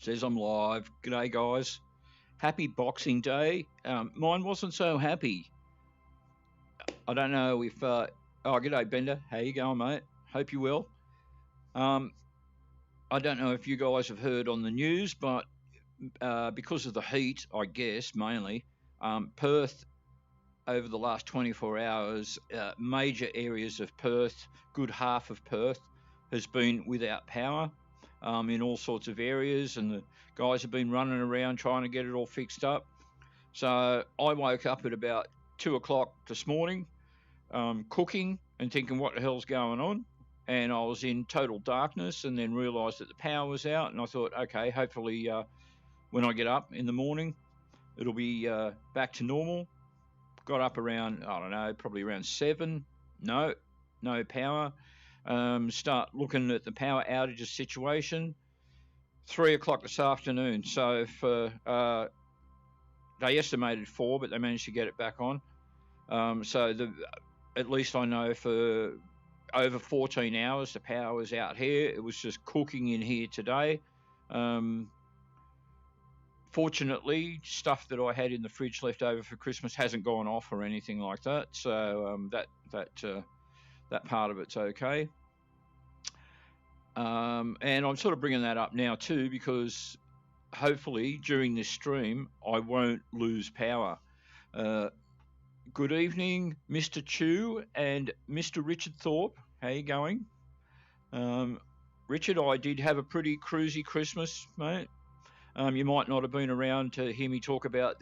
Says I'm live. G'day, guys. Happy Boxing Day. Mine wasn't so happy. I don't know if... oh, g'day, Bender. How you going, mate? Hope you will. I don't know if you guys have heard on the news, but because of the heat, I guess, mainly, Perth, over the last 24 hours, major areas of Perth, good half of Perth, has been without power in all sorts of areas, and the guys have been running around trying to get it all fixed up. So I woke up at about 2 o'clock this morning, cooking and thinking, what the hell's going on? And I was in total darkness, and then realised that the power was out, and I thought, okay, hopefully when I get up in the morning, it'll be back to normal. Got up around, I don't know, probably around 7. No power. Start looking at the power outages situation. 3 o'clock this afternoon. So for they estimated 4, but they managed to get it back on. So at least I know for over 14 hours the power was out here. It was just cooking in here today. Fortunately, stuff that I had in the fridge left over for Christmas hasn't gone off or anything like that. So that part of it's okay. And I'm sort of bringing that up now too, because hopefully during this stream I won't lose power. Good evening, Mr. Chew and Mr. Richard Thorpe. How you going? Richard, I did have a pretty cruisy Christmas, mate. You might not have been around to hear me talk about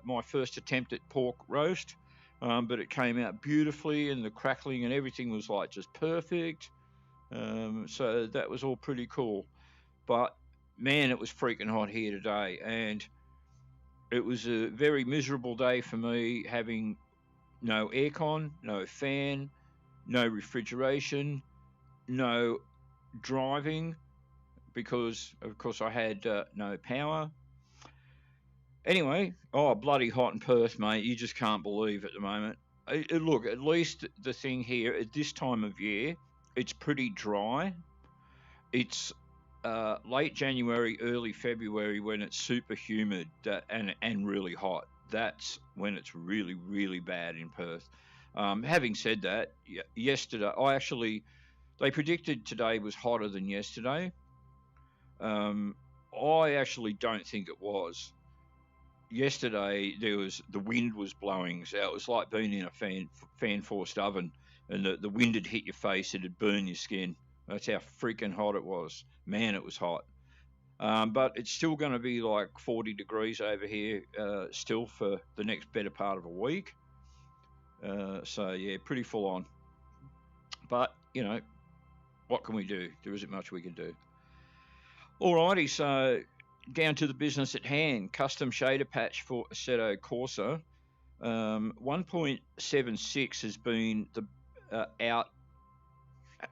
my first attempt at pork roast, but it came out beautifully, and the crackling and everything was like just perfect. So that was all pretty cool. But man, it was freaking hot here today, and it was a very miserable day for me, having no aircon, no fan, no refrigeration, no driving, because of course I had no power. Anyway, bloody hot in Perth, mate. You just can't believe at the moment. Look, at least the thing here at this time of year, it's pretty dry. It's late January, early February when it's super humid and really hot. That's when it's really, really bad in Perth. Having said that, yesterday, they predicted today was hotter than yesterday. I actually don't think it was. Yesterday, the wind was blowing, so it was like being in a fan-forced oven, and the wind had hit your face, it'd burn your skin. That's how freaking hot it was. Man, it was hot. But it's still going to be like 40 degrees over here still for the next better part of a week. So, yeah, pretty full on. But, what can we do? There isn't much we can do. Alrighty, so down to the business at hand. Custom shader patch for Assetto Corsa. 1.76 has been out,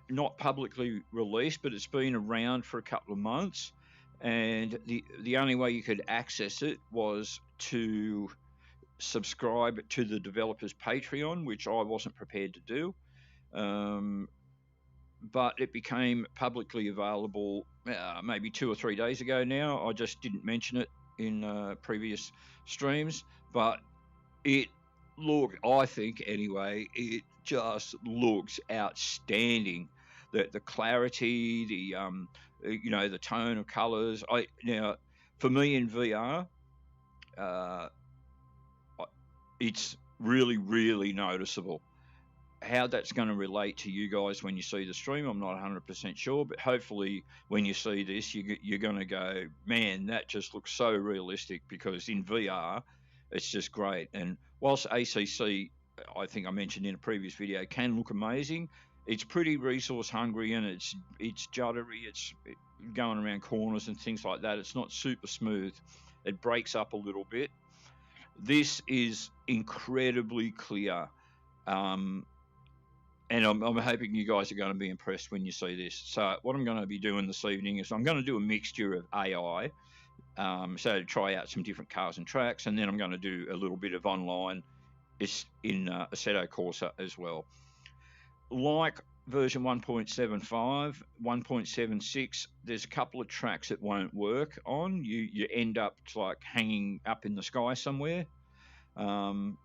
not publicly released, but it's been around for a couple of months. And the only way you could access it was to subscribe to the developer's Patreon, which I wasn't prepared to do. But it became publicly available maybe 2 or 3 days ago now. I just didn't mention it in previous streams, but I think anyway, it just looks outstanding. The clarity, the tone of colors. Now, for me in VR, it's really, really noticeable. How that's going to relate to you guys when you see the stream, I'm not 100% sure, but hopefully when you see this, you're going to go, man, that just looks so realistic, because in VR, it's just great. And whilst ACC, I think I mentioned in a previous video, can look amazing, it's pretty resource hungry, and it's juddery, it's going around corners and things like that. It's not super smooth. It breaks up a little bit. This is incredibly clear. And I'm hoping you guys are going to be impressed when you see this. So what I'm going to be doing this evening is I'm going to do a mixture of AI, so to try out some different cars and tracks, and then I'm going to do a little bit of online in Assetto Corsa as well. Like version 1.75, 1.76. There's a couple of tracks that won't work on. You end up like hanging up in the sky somewhere, and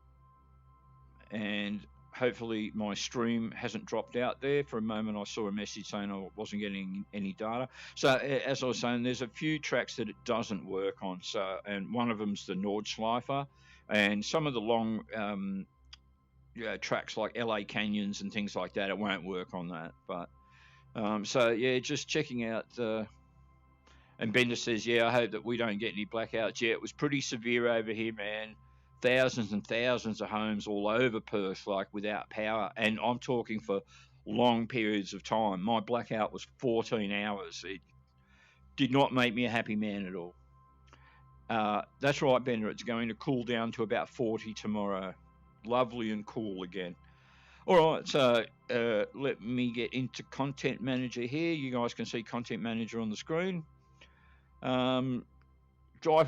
hopefully my stream hasn't dropped out there. For a moment, I saw a message saying I wasn't getting any data. So as I was saying, there's a few tracks that it doesn't work on. So, and one of them's the Nordschleifer, and some of the long tracks like LA Canyons and things like that, it won't work on that. But so yeah, just checking out. And Bender says, yeah, I hope that we don't get any blackouts. Yeah, it was pretty severe over here, man. Thousands and thousands of homes all over Perth, like without power. And I'm talking for long periods of time. My blackout was 14 hours. It did not make me a happy man at all. That's right, Bender. It's going to cool down to about 40 tomorrow. Lovely and cool again. All right, so let me get into Content Manager here. You guys can see Content Manager on the screen. Driving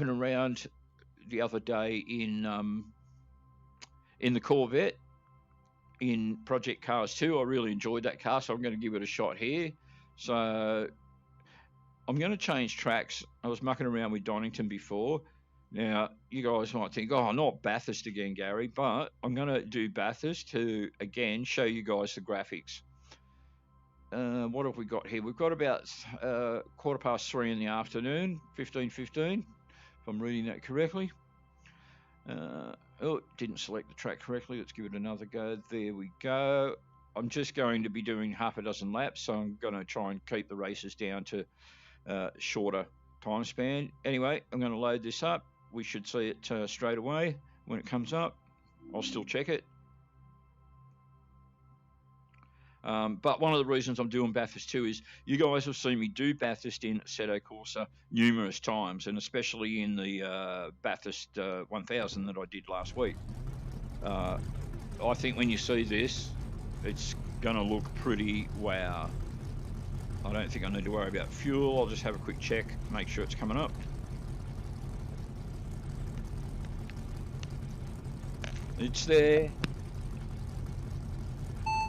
around the other day in the Corvette in Project Cars 2. I really enjoyed that car, so I'm going to give it a shot here. So I'm going to change tracks. I was mucking around with Donington before. Now, you guys might think, oh, not Bathurst again, Gary, but I'm going to do Bathurst to, again, show you guys the graphics. What have we got here? We've got about 3:15 in the afternoon, 15:15, if I'm reading that correctly. Oh, didn't select the track correctly. Let's give it another go. There we go. I'm just going to be doing half a dozen laps, so I'm going to try and keep the races down to shorter time span. Anyway, I'm going to load this up. We should see it straight away when it comes up. I'll still check it. But one of the reasons I'm doing Bathurst 2 is you guys have seen me do Bathurst in Assetto Corsa numerous times, and especially in the Bathurst 1000 that I did last week. I think when you see this, it's going to look pretty wow. I don't think I need to worry about fuel. I'll just have a quick check, make sure it's coming up. It's there.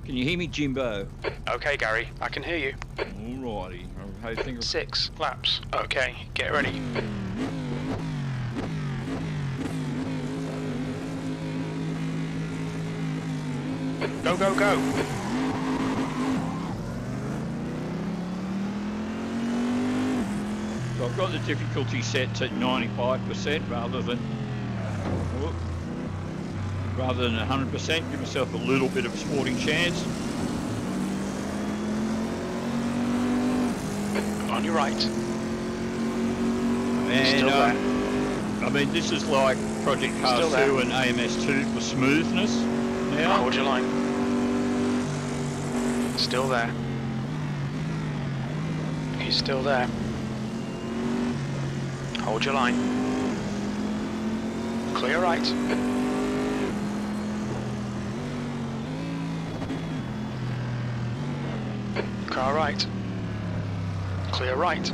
Can you hear me, Jimbo? Okay, Gary, I can hear you. Alrighty. I think 6 laps. Okay, get ready. Go, go, go. So I've got the difficulty set to 95% rather than 100%, give myself a little bit of a sporting chance. On your right. And I mean, this is like Project Cars 2 and AMS 2 for smoothness now. Hold your line. Still there. He's still there. Hold your line. Clear right. Car right. Clear right.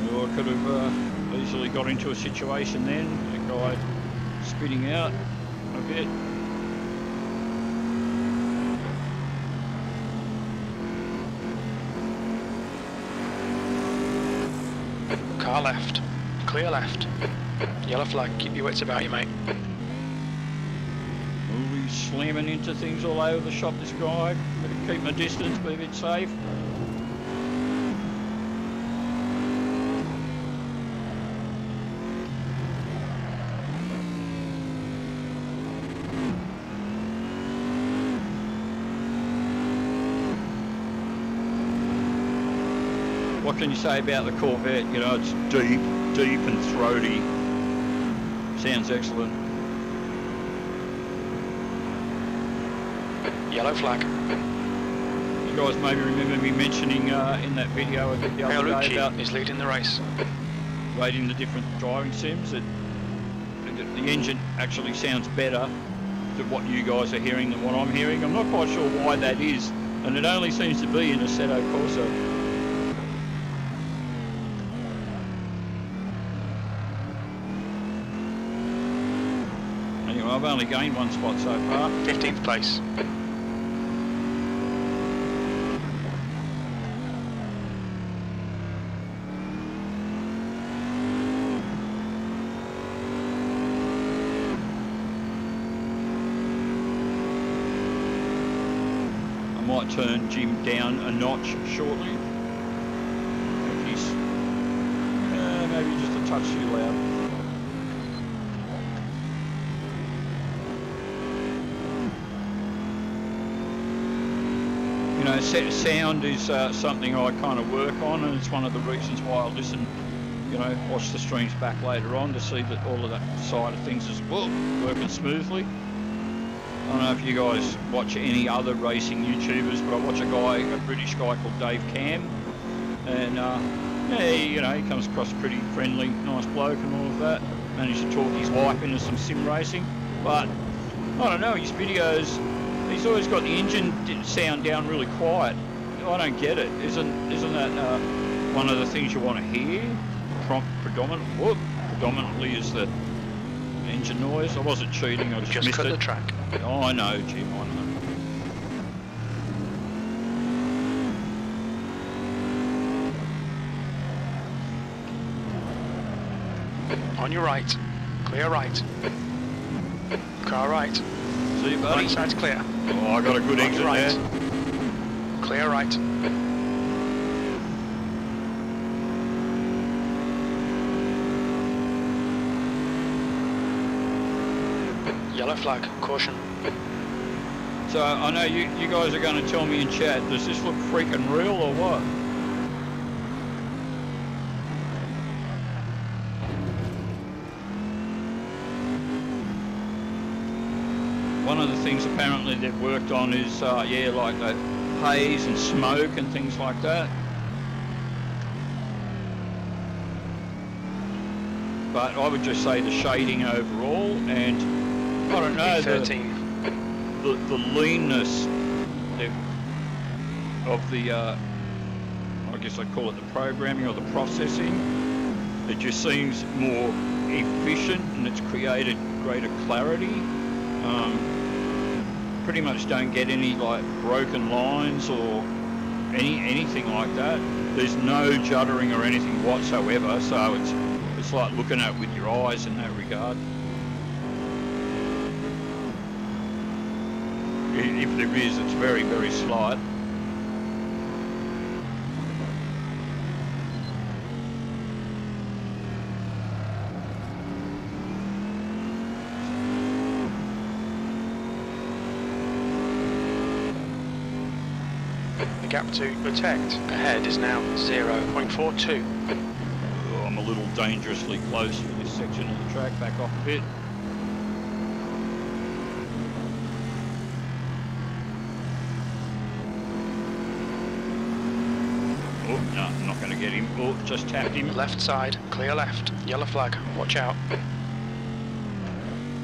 I could have easily got into a situation then, a guy spitting out a bit. Car left. Clear left. Yellow flag. Keep your wits about you, mate. Oh, he's slamming into things all over the shop, this guy. Better keep my distance, be a bit safe. What can you say about the Corvette? You know, it's deep and throaty. Sounds excellent. Yellow flag. You guys maybe remember me mentioning in that video a bit the other day about is leading the race. Rating the different driving sims. The engine actually sounds better to what you guys are hearing than what I'm hearing. I'm not quite sure why that is, and it only seems to be in Assetto Corsa. I've only gained 1 spot so far. 15th place. I might turn Jim down a notch shortly. If he's maybe just a touch too loud. You know, sound is something I kind of work on, and it's one of the reasons why I listen, you know, watch the streams back later on to see that all of that side of things is working smoothly. I don't know if you guys watch any other racing YouTubers, but I watch a British guy called Dave Cam, and yeah, you know, he comes across pretty friendly, nice bloke and all of that. Managed to talk his wife into some sim racing, but I don't know, his videos, he's always got the engine sound down really quiet. I don't get it. Isn't that one of the things you want to hear? Predominantly is the engine noise. I wasn't cheating, I just missed cut it. the track. Oh, I know, Jim, I know. On your right. Clear right. Car right. See you, buddy. Right side's clear. Oh, I got a good exit right. there. Clear right. Yellow flag, caution. So I know you guys are going to tell me in chat, does this look freaking real or what? One of the things apparently they've worked on is, yeah, like the haze and smoke and things like that. But I would just say the shading overall, and I don't know, the leanness of the, I guess I'd call it the programming or the processing. It just seems more efficient, and it's created greater clarity. Pretty much don't get any like broken lines or anything like that. There's no juddering or anything whatsoever, so it's like looking at it with your eyes in that regard. If there is, it's very, very slight. The gap to protect ahead is now 0.42. Oh, I'm a little dangerously close to this section of the track. Back off a bit. Oh, no, I'm not going to get him. Oh, just tapped him. Left side, clear left. Yellow flag, watch out.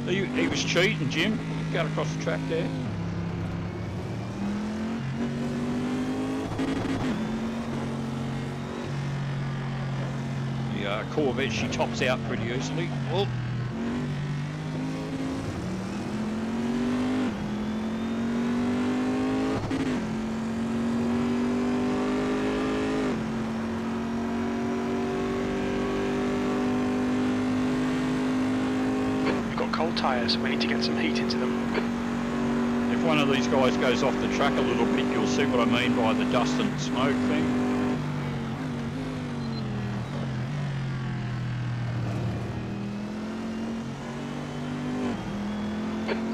He was cheating, Jim. He got across the track there. The Corvette, she tops out pretty easily. Oh. We've got cold tyres, we need to get some heat into them. If one of these guys goes off the track a little bit, you'll see what I mean by the dust and smoke thing.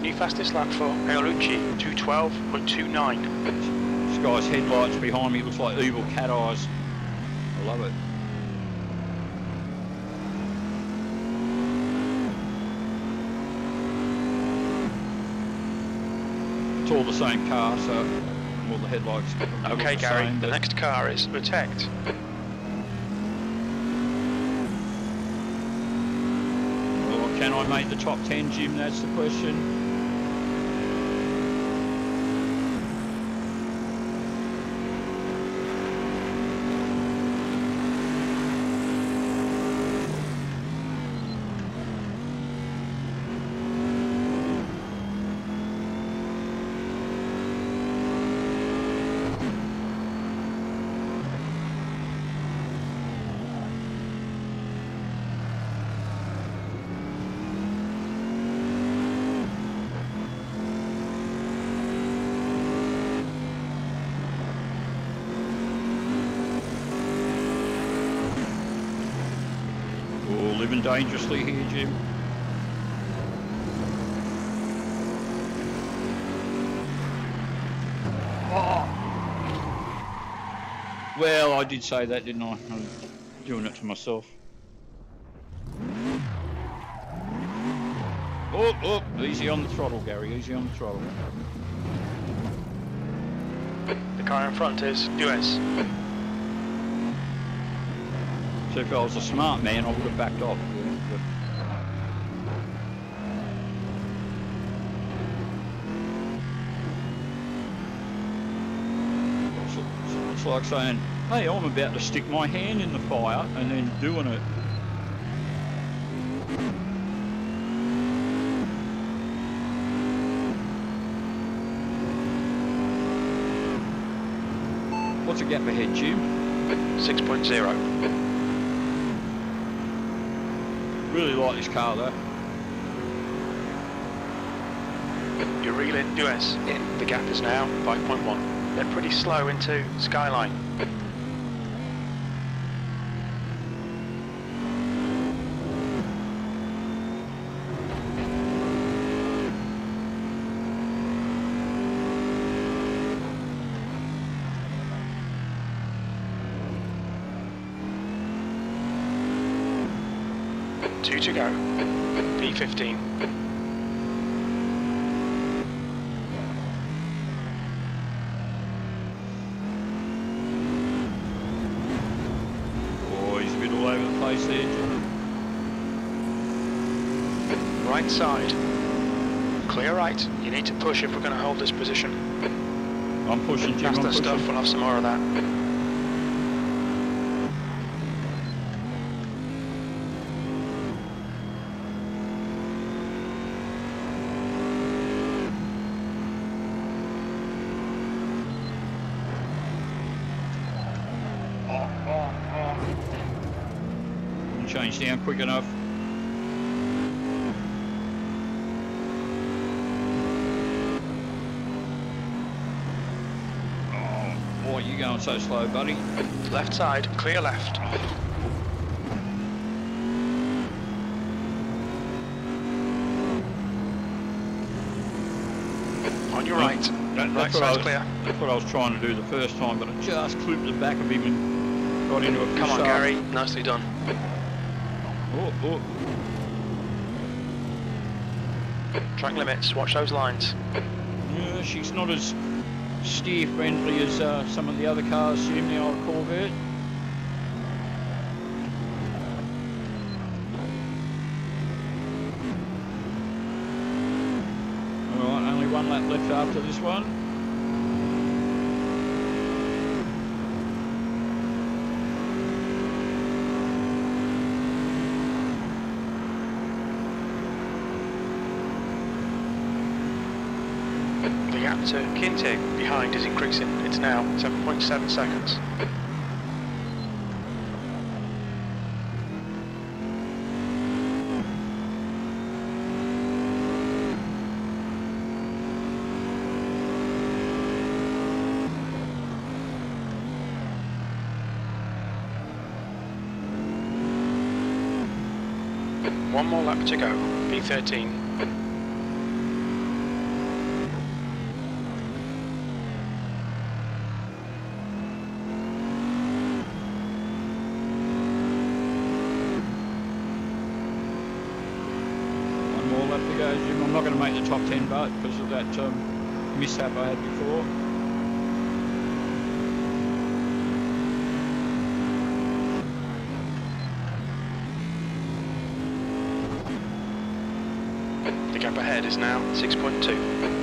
New fastest lap for Fiorucci, 2:12.29. This guy's headlights behind me looks like evil cat eyes. I love it. It's all the same car, so all the headlights look Okay, the Gary, same, the but next car is Protect. well, can I make the top 10, Jim? That's the question. living dangerously here, Jim. Oh. Well, I did say that, didn't I? I'm doing it to myself. Oh, easy on the throttle, Gary, easy on the throttle. The car in front is US. So if I was a smart man, I would have backed off. But it's like saying, hey, I'm about to stick my hand in the fire and then doing it. What's a gap ahead, Jim? 6.0. Really like this car though. You're reeling US in. The gap is now 5.1. They're pretty slow into Skyline. Two to go. P15. Oh, he's a bit all over the place there, Jim. Right side. Clear right. You need to push if we're going to hold this position. I'm pushing, Jim. That's I'm the pushing. stuff. We'll have some more of that. Change down quick enough. Oh, boy, you going so slow, buddy. Left side, clear left. On your right. Right side's clear. That's what I was trying to do the first time, but I just clipped the back of him and got into a fish. Come on, up. Gary. Nicely done. Oh. Track limits, watch those lines. Yeah, she's not as steer friendly as some of the other cars in the old Corvette. Alright, only one lap left after this one. The gap to Kinte behind is increasing. It's now 7.7 seconds. One more lap to go. P13. To go, Jim. I'm not going to make the top 10 but because of that mishap I had before. The gap ahead is now 6.2.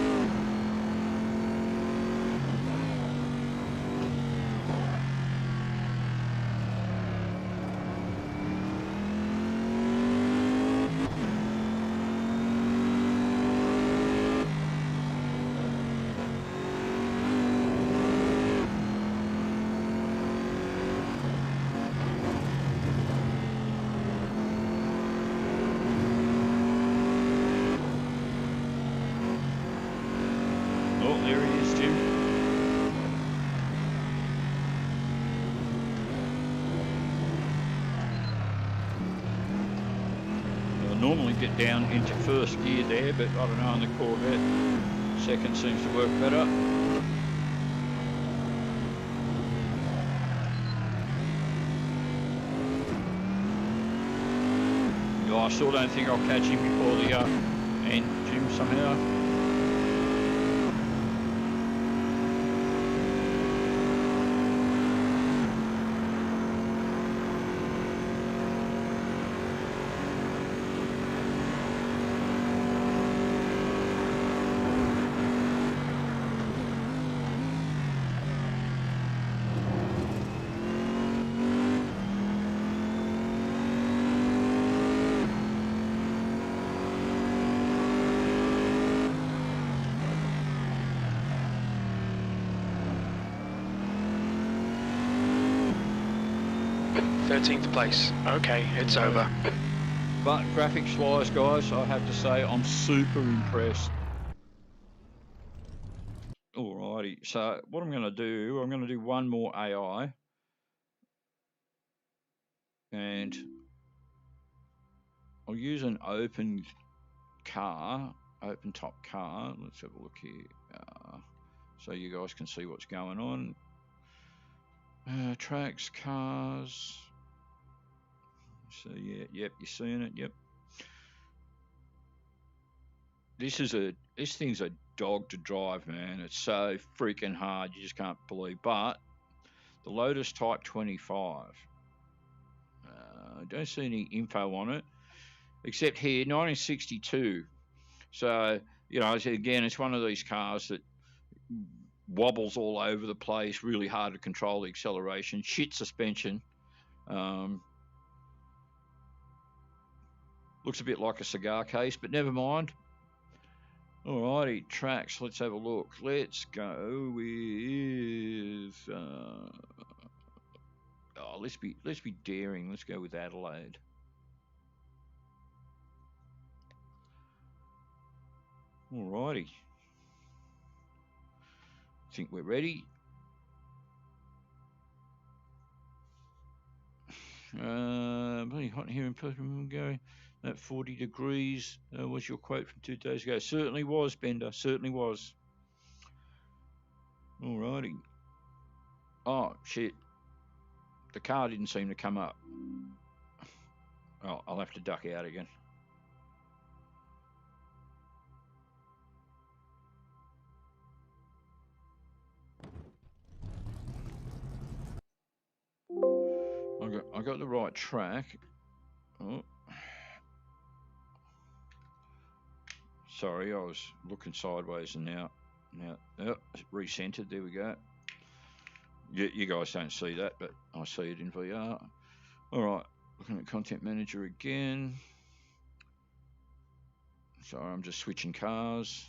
normally get down into first gear there, but I don't know, on the Corvette, second seems to work better. I still don't think I'll catch him before the end, Jim, somehow. Place. Okay, it's over. But graphics-wise, guys, I have to say I'm super impressed. Alrighty, so what I'm going to do one more AI, and I'll use an open top car. Let's have a look here, so you guys can see what's going on. Tracks, cars. So yeah, yep, you're seeing it, yep. This thing's a dog to drive, man. It's so freaking hard, you just can't believe. But the Lotus Type 25, I don't see any info on it, except here, 1962. So, you know, again, it's one of these cars that wobbles all over the place, really hard to control the acceleration, shit suspension. Looks a bit like a cigar case, but never mind. Alrighty, tracks. Let's have a look. Let's go with. Let's be daring. Let's go with Adelaide. Alrighty. Think we're ready. Really hot here in Perth. Going at 40 degrees. Was your quote from 2 days ago? Certainly was, Bender. Certainly was. Alrighty. Oh shit. The car didn't seem to come up. Oh, I'll have to duck out again. I got the right track. Oh. Sorry, I was looking sideways and now recentered. There we go. You guys don't see that, but I see it in VR. All right, looking at Content Manager again. Sorry, I'm just switching cars.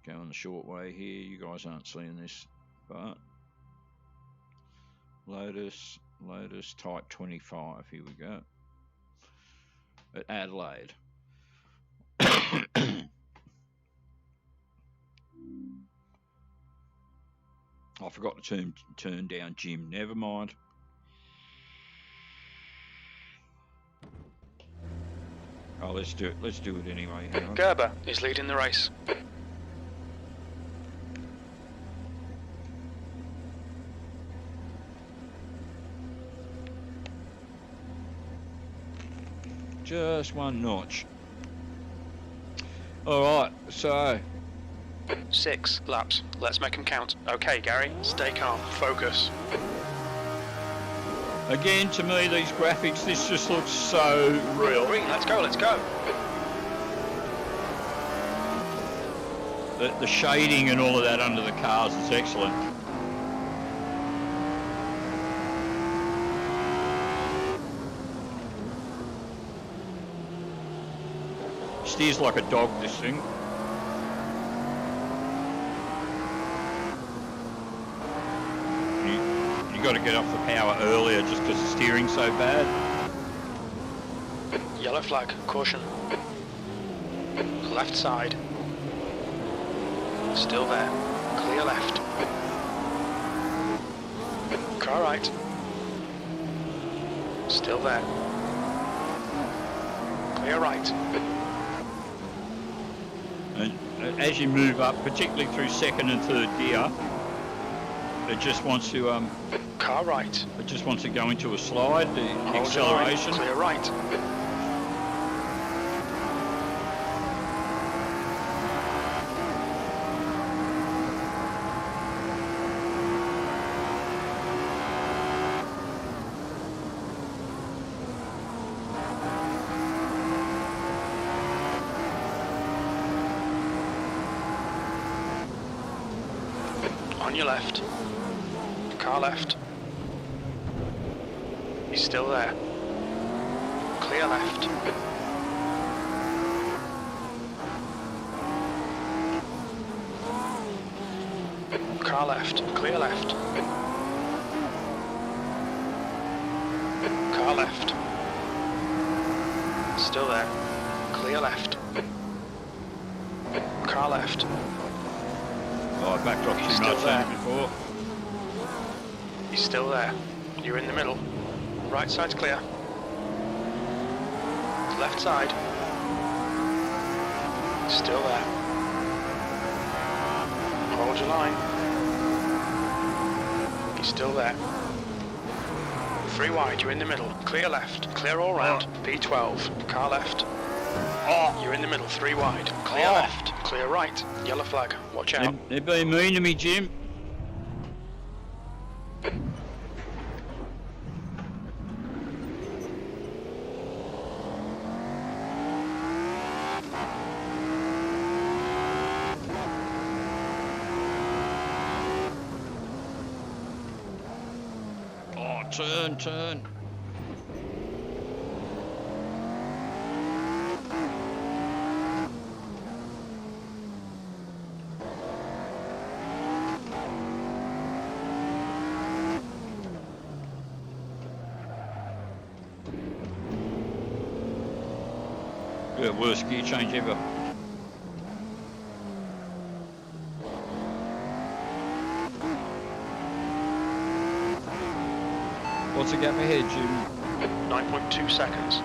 Going the short way here. You guys aren't seeing this, but Lotus Type 25. Here we go. At Adelaide. I forgot to turn down Jim. Never mind. Oh, let's do it. Let's do it anyway. Gerber is leading the race. Just one notch. All right, so 6 laps. Let's make them count. Okay, Gary, stay calm. Focus. Again, to me, these graphics, this just looks so real. Green, let's go, let's go. The shading and all of that under the cars is excellent. Steers like a dog, this thing. You got to get off the power earlier just because the steering's so bad. Yellow flag, caution. Left side. Still there. Clear left. Car right. Still there. clear right. And as you move up, particularly through second and third gear, it just wants to Car right. it just wants to go into a slide, the Hold acceleration. your line. Clear right. On your left. Car left. He's still there. Clear left. Car left. Clear left. Car left. Still there. Clear left. Car left. Oh, I backed off He's too still much there. before. He's still there. You're in the middle. Right side's clear. Left side. Still there. Hold your line. He's still there. 3 wide, you're in the middle. Clear left. Clear all round. P12. Car left. Oh, You're in the middle. 3 wide. Clear left. Clear right. Yellow flag. Watch out. they're being mean to me, Jim. Oh, turn. Yeah, worst gear change ever. What's the gap ahead, Jim? 9.2 seconds.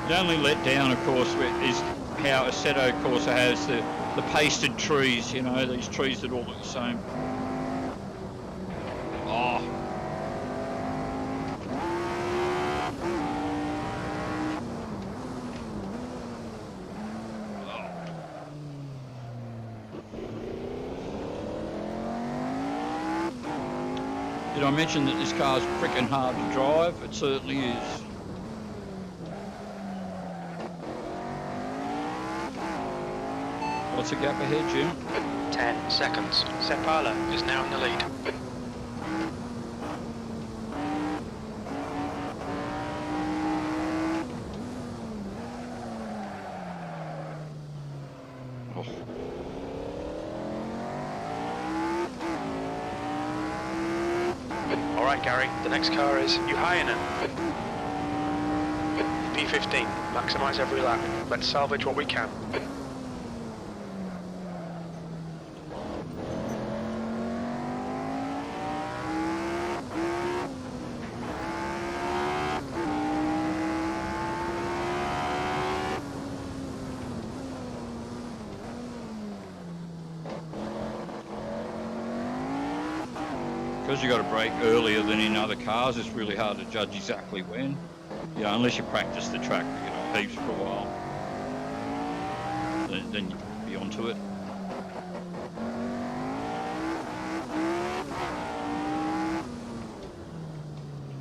The only letdown, of course, is how Assetto Corsa has the pasted trees, you know, these trees that all look the same. Oh. Did I mention that this car's freaking hard to drive? It certainly is. What's the gap ahead, Jim? 10 seconds. Parler is now in the lead. Oh. All right, Gary. The next car is Uhainen. P15. Maximise every lap. Let's salvage what we can. Because you got to brake earlier than in other cars, it's really hard to judge exactly when. You know, unless you practice the track, you know, heaps for a while. Then you be onto it.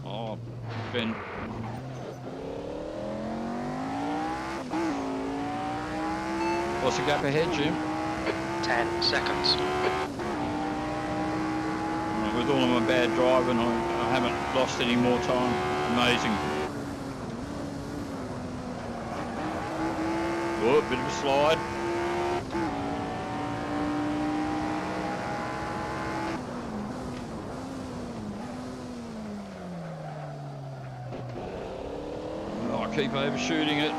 Oh, Ben. What's the gap ahead, Jim? 10 seconds. With all of my bad driving, I haven't lost any more time. Amazing. Oh, bit of a slide. Oh, I keep overshooting it.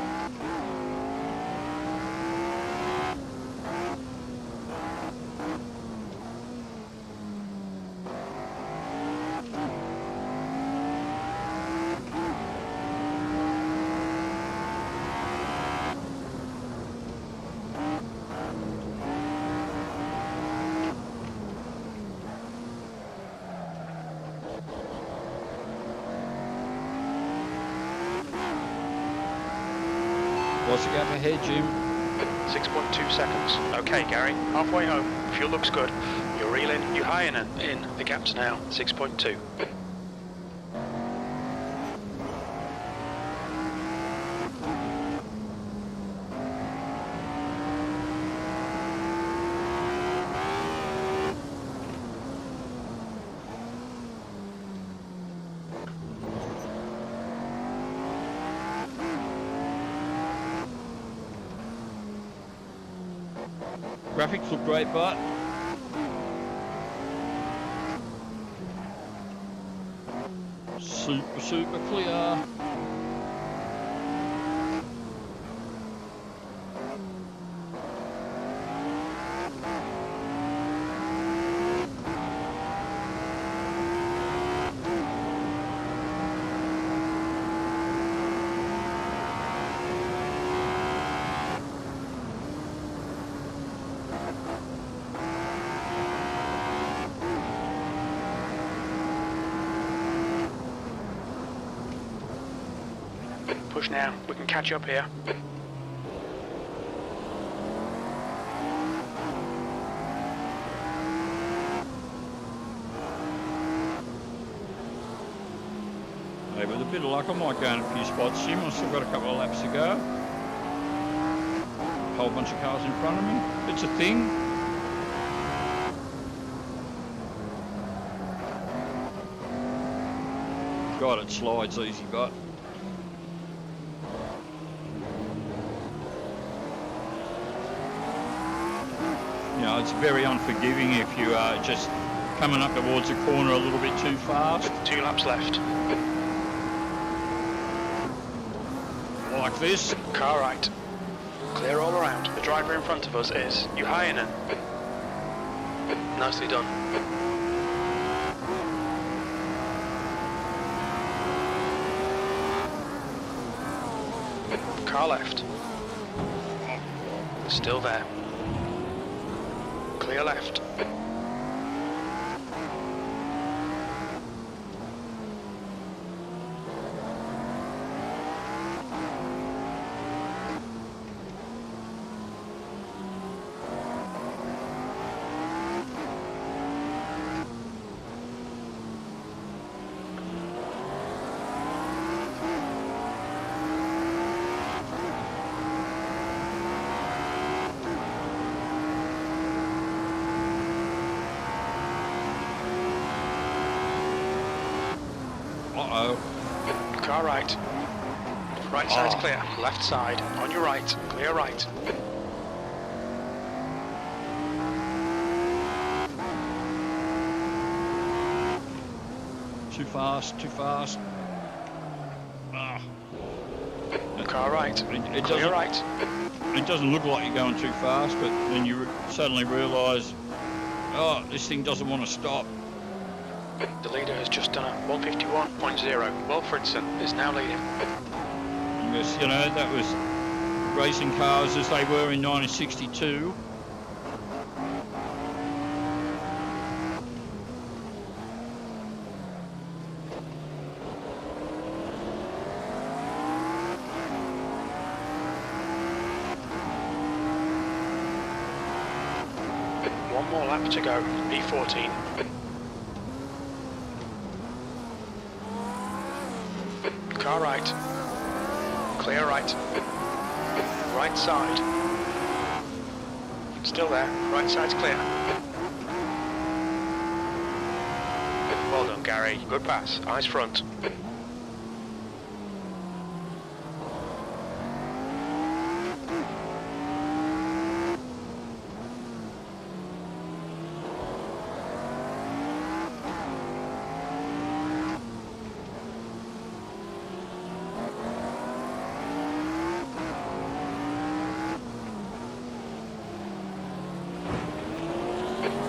What's the gap ahead, Jim? 6.2 seconds. Okay, Gary, halfway home. Fuel looks good. You're reeling, you're high in the gaps now. 6.2. Graphics look great, but super clear. Push now, we can catch up here. Hey, with a bit of luck, I might go in a few spots, Jim. I've still got a couple of laps to go. A whole bunch of cars in front of me. It's a thing. God, it slides easy, but you know, it's very unforgiving if you are just coming up towards the corner a little bit too fast. 2 laps left. Like this. Car right. Clear all around. The driver in front of us is Juhainen. Nicely done. Car left. Still there. Clear left. Car right. Right side's clear. Left side. On your right. Clear right. Too fast, too fast. Car right. It Clear right. It doesn't look like you're going too fast, but then you suddenly realise, oh, this thing doesn't want to stop. The leader has just done a 151.0. Wilfredson is now leading. Because, you know, that was racing cars as they were in 1962. One more lap to go. B14. Car right. Clear right. Right side. Still there. Right side's clear. Well done, Gary. Good pass. Eyes front.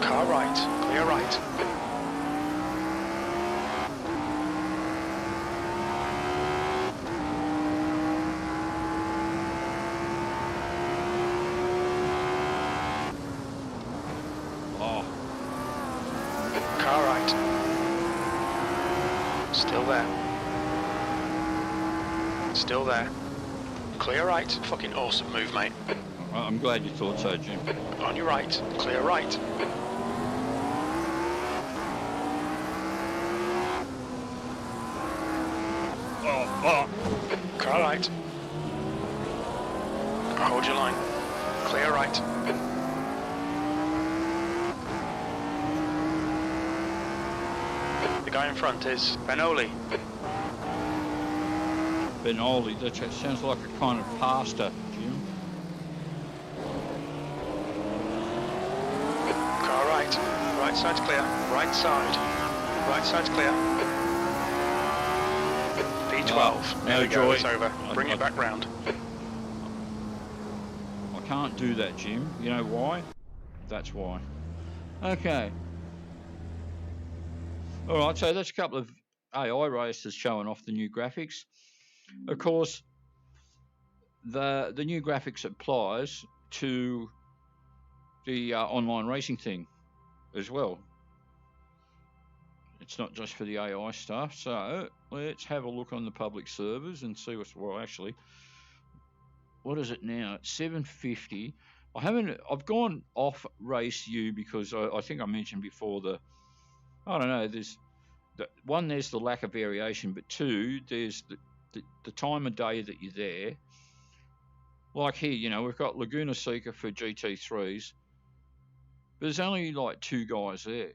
Car right, clear right. Oh. Car right. Still there. Still there. Clear right. Fucking awesome move, mate. I'm glad you thought so, Jim. On your right. Clear right. Car right. Hold your line. Clear right. The guy in front is Benoli. Benoli, that sounds like a kind of pasta, Jim. Car right. Right side's clear. Right side. Right side's clear. P12. There we go, it's over. Bring it back round. I can't do that, Jim. You know why? That's why. Okay. Alright, so that's a couple of AI races showing off the new graphics. Of course, the new graphics applies to the online racing thing as well. It's not just for the AI stuff. So let's have a look on the public servers and see what's, well, actually, what is it now? It's 750. I've gone off race U because I think I mentioned before I don't know, there's the lack of variation, but two, there's the time of day that you're there. Like here, you know, we've got Laguna Seca for GT3s, but there's only like 2 guys there.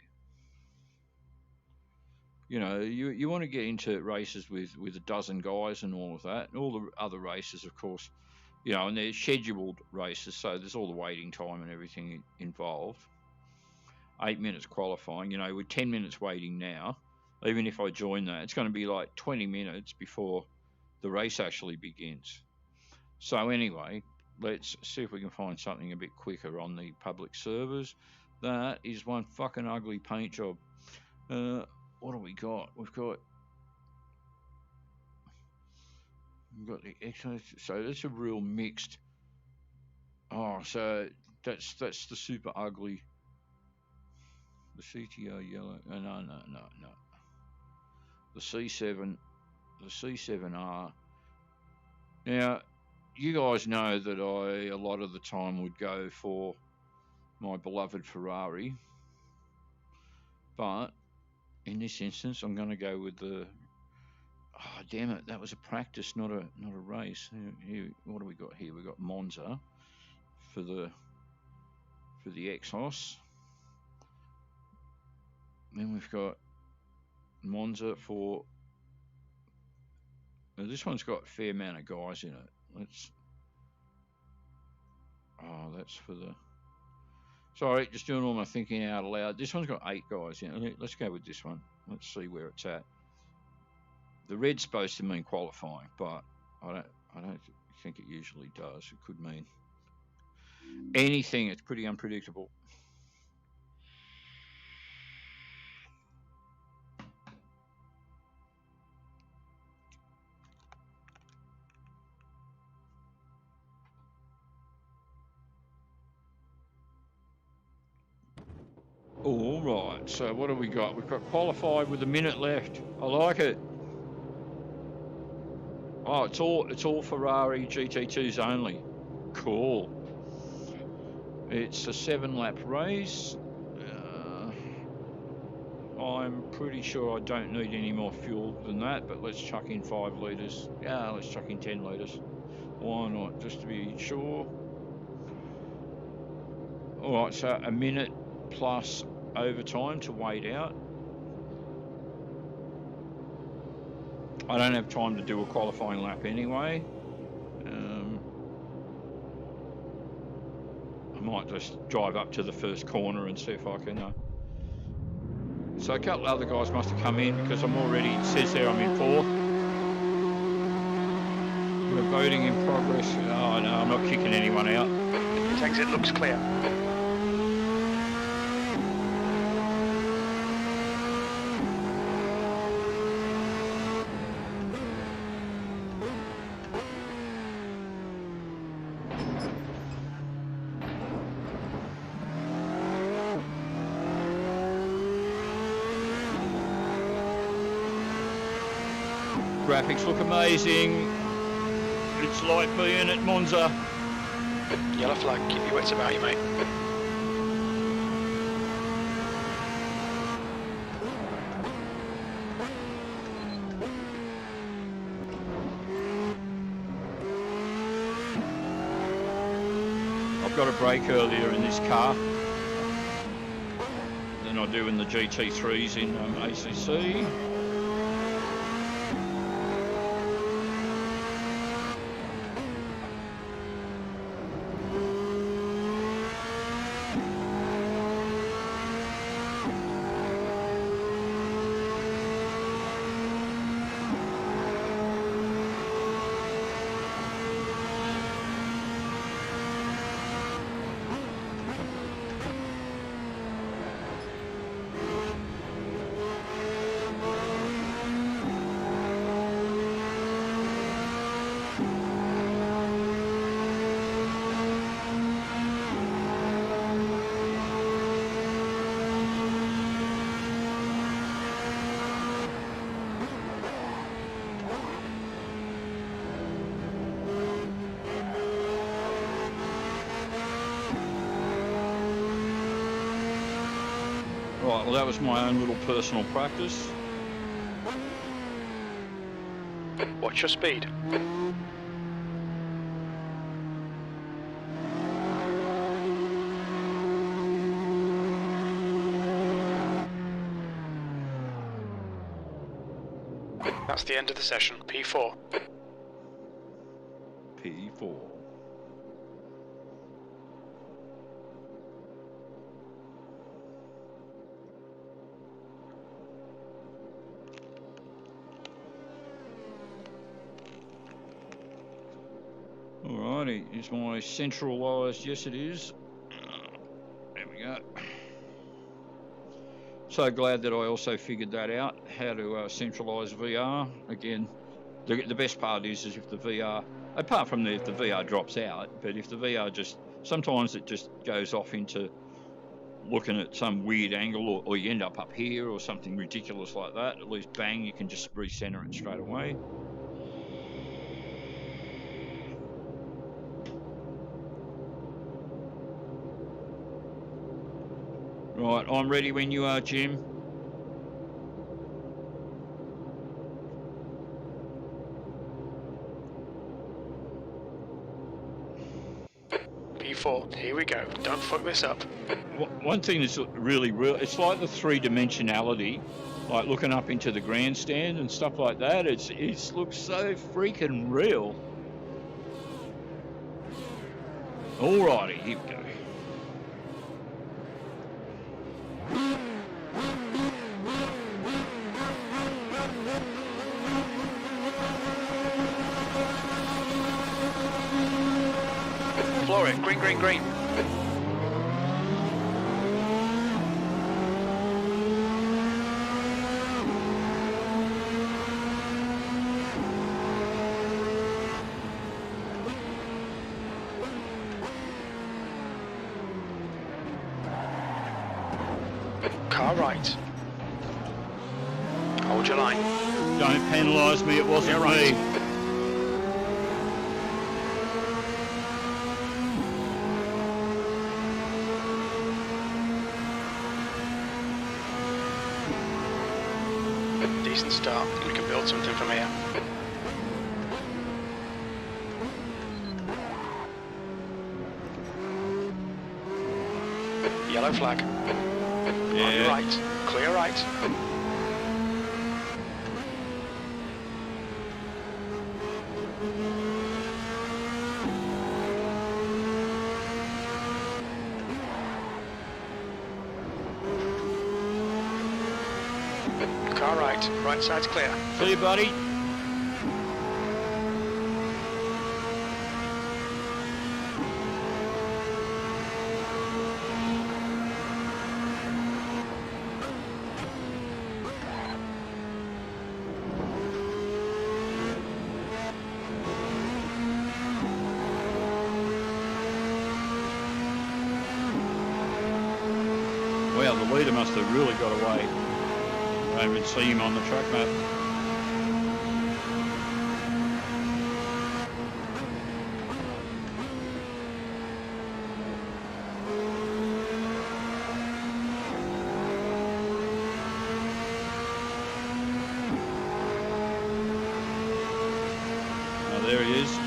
You know, you want to get into races with a dozen guys and all of that, and all the other races, of course, you know, and they're scheduled races, so there's all the waiting time and everything involved. 8 minutes qualifying, you know, with 10 minutes waiting now, even if I join that, it's going to be like 20 minutes before the race actually begins. So anyway, let's see if we can find something a bit quicker on the public servers. That is one fucking ugly paint job. What do we got? We've got the excellent. So that's a real mixed. Oh, so that's the super ugly. The CTO yellow. No. The C7R. Now, you guys know that I a lot of the time would go for my beloved Ferrari, but in this instance, I'm going to go with the. Oh, damn it! That was a practice, not a race. Here, what do we got here? We got Monza for the Exos. Then we've got Monza for. Now this one's got a fair amount of guys in it. That's for the. Sorry, just doing all my thinking out aloud. This one's got 8 guys in it. Let's go with this one. Let's see where it's at. The red's supposed to mean qualifying, but I don't think it usually does. It could mean anything. It's pretty unpredictable. All right, so what have we got? We've got qualified with a minute left. I like it. Oh, it's all Ferrari GT2s only. Cool. It's a 7-lap race. I'm pretty sure I don't need any more fuel than that, but let's chuck in 5 litres. Yeah, let's chuck in 10 litres. Why not, just to be sure. All right, so a minute plus overtime to wait out. I don't have time to do a qualifying lap anyway. I might just drive up to the first corner and see if I can. So a couple of other guys must have come in because I'm already, it says there I'm in 4th. We're voting in progress. Oh no, I'm not kicking anyone out. Exit looks clear. Graphics look amazing. It's like being at Monza. Yellow flag, keep your wits about you, mate. I've got a brake earlier in this car than I do in the GT3s in ACC. Right, well that was my own little personal practice. What's your speed? That's the end of the session. P4. P4. Alrighty, is my centralised? Yes, it is. There we go. So glad that I also figured that out, how to centralise VR. Again, the best part is if the VR, apart from if the VR drops out, but if the VR just, sometimes it just goes off into looking at some weird angle, or you end up here or something ridiculous like that, at least bang, you can just recenter it straight away. Right, I'm ready when you are, Jim. P4, here we go. Don't fuck this up. One thing that's really real, it's like the three-dimensionality, like looking up into the grandstand and stuff like that. It looks so freaking real. Alrighty, here we go. Floor it, green, green, green. Car right. Hold your line. Don't penalise me, it wasn't right. me. Decent start. We can build something from here. Yellow flag. Yeah. On your right. Clear right. Car right. Right side's clear. See you, buddy. Wow, the leader must have really got away. I don't even see him on the track map. there he is.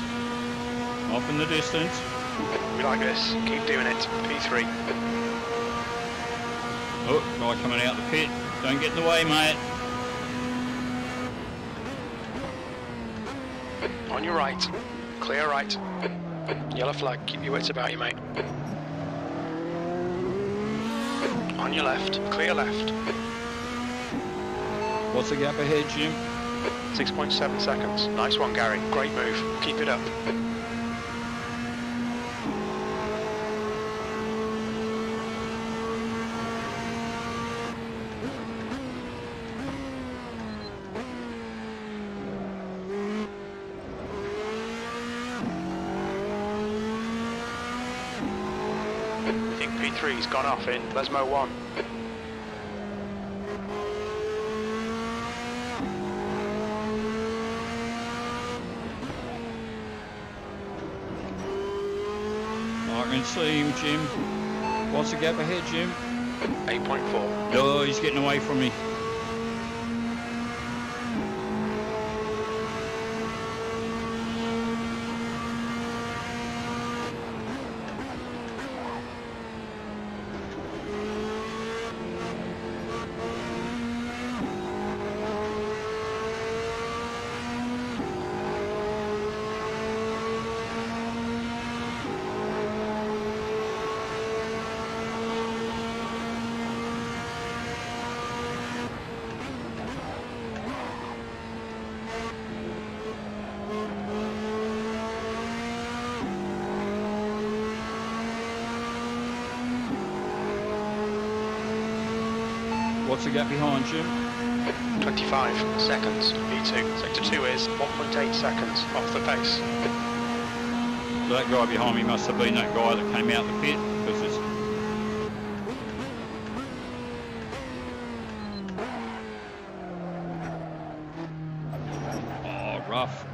Off in the distance. We like this. Keep doing it. P3. Oh, guy coming out the pit. Don't get in the way, mate. On your right. Clear right. Yellow flag. Keep your wits about you, mate. On your left. Clear left. What's the gap ahead, Jim? 6.7 seconds. Nice one, Gary. Great move. Keep it up. I think P3's gone off in Lesmo 1. I can see him, Jim. What's the gap ahead, Jim? 8.4. Oh, he's getting away from me. What's the gap behind, Jim? 25 seconds. V2. Sector 2 is 1.8 seconds off the pace. So that guy behind me must have been that guy that came out the pit, because it's... Oh, rough.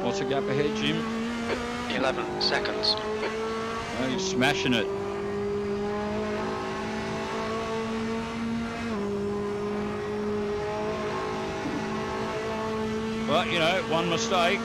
What's the gap ahead, Jim? 11 seconds. Oh, he's smashing it. But, you know, one mistake.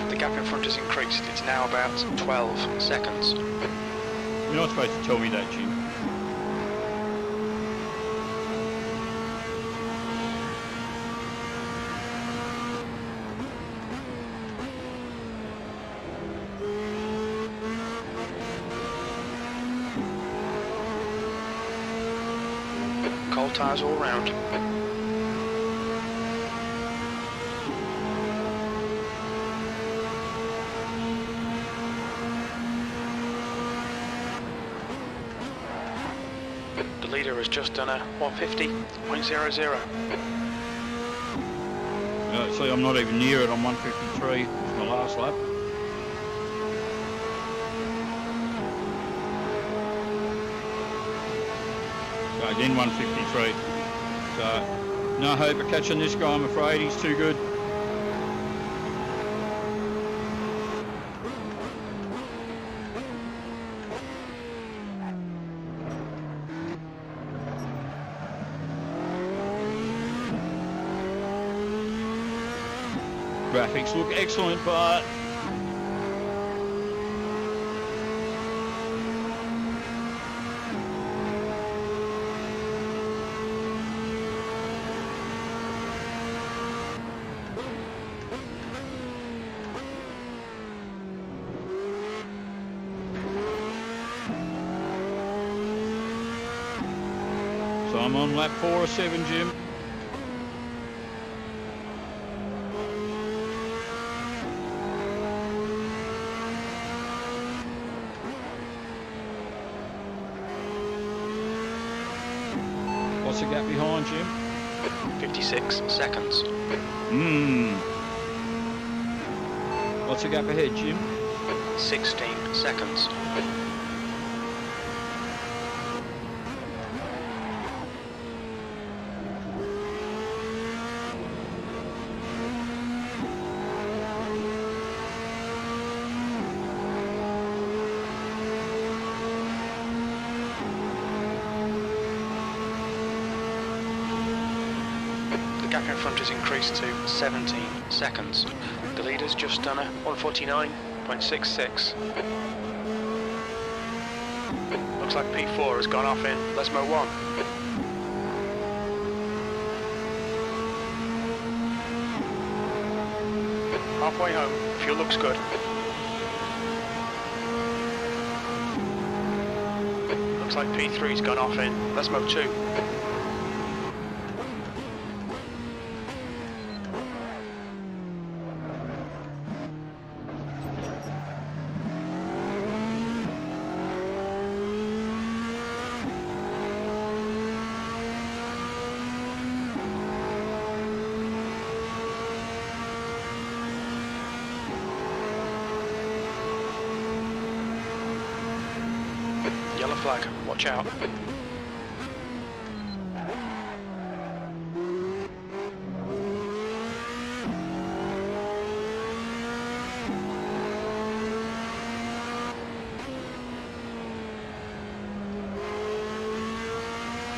The gap in front has increased. It's now about 12 seconds. You're not supposed to tell me that, Jim. Cold tyres all round. The leader has just done a 150.00. See, I'm not even near it. I'm 153. It's my last lap. So again, 153. So no hope of catching this guy, I'm afraid. He's too good. Graphics look excellent, but so I'm on lap 407, Jim. What's the gap behind, Jim? 56 seconds. What's the gap ahead, Jim? 16 seconds. The gap in front has increased to 17 seconds. The leader's just done a 149.66. Looks like P4 has gone off in Lesmo 1. Halfway home, fuel looks good. Looks like P3's gone off in Lesmo 2. Yellow flag, watch out.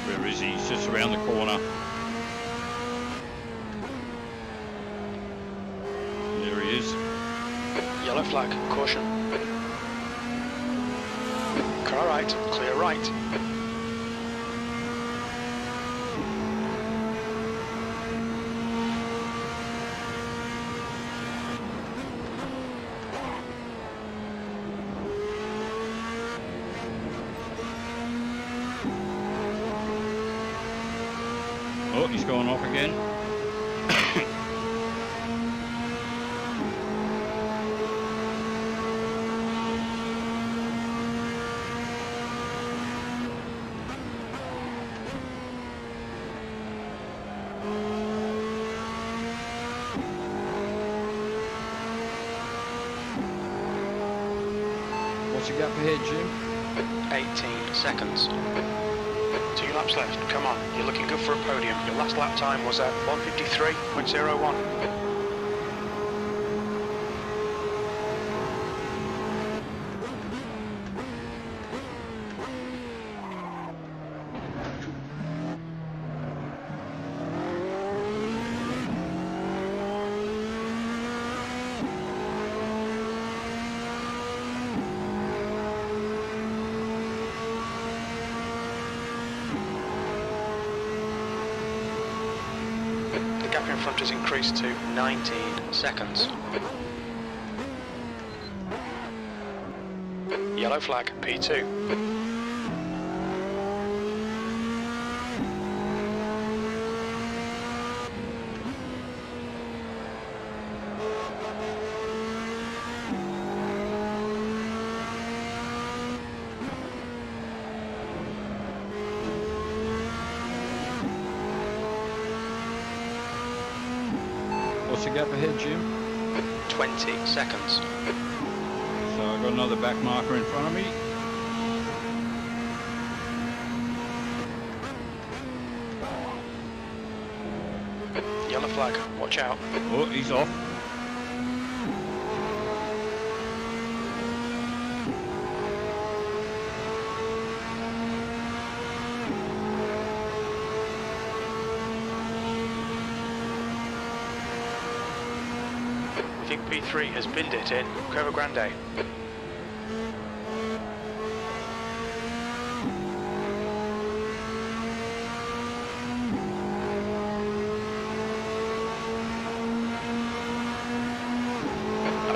Where is he? He's just around the corner. There he is. Yellow flag, caution. Car right, clear right. Oh, he's going off again. What's the gap ahead, Jim? 18 seconds. 2 laps left, come on, you're looking good for a podium. Your last lap time was at 1:53.01. The gap in front has increased to 19 seconds. Yellow flag, P2. What's the gap ahead, Jim? 20 seconds. So I've got another back marker in front of me. Yellow flag, watch out. Oh, he's off. I think P3 has binned it in Curva Grande.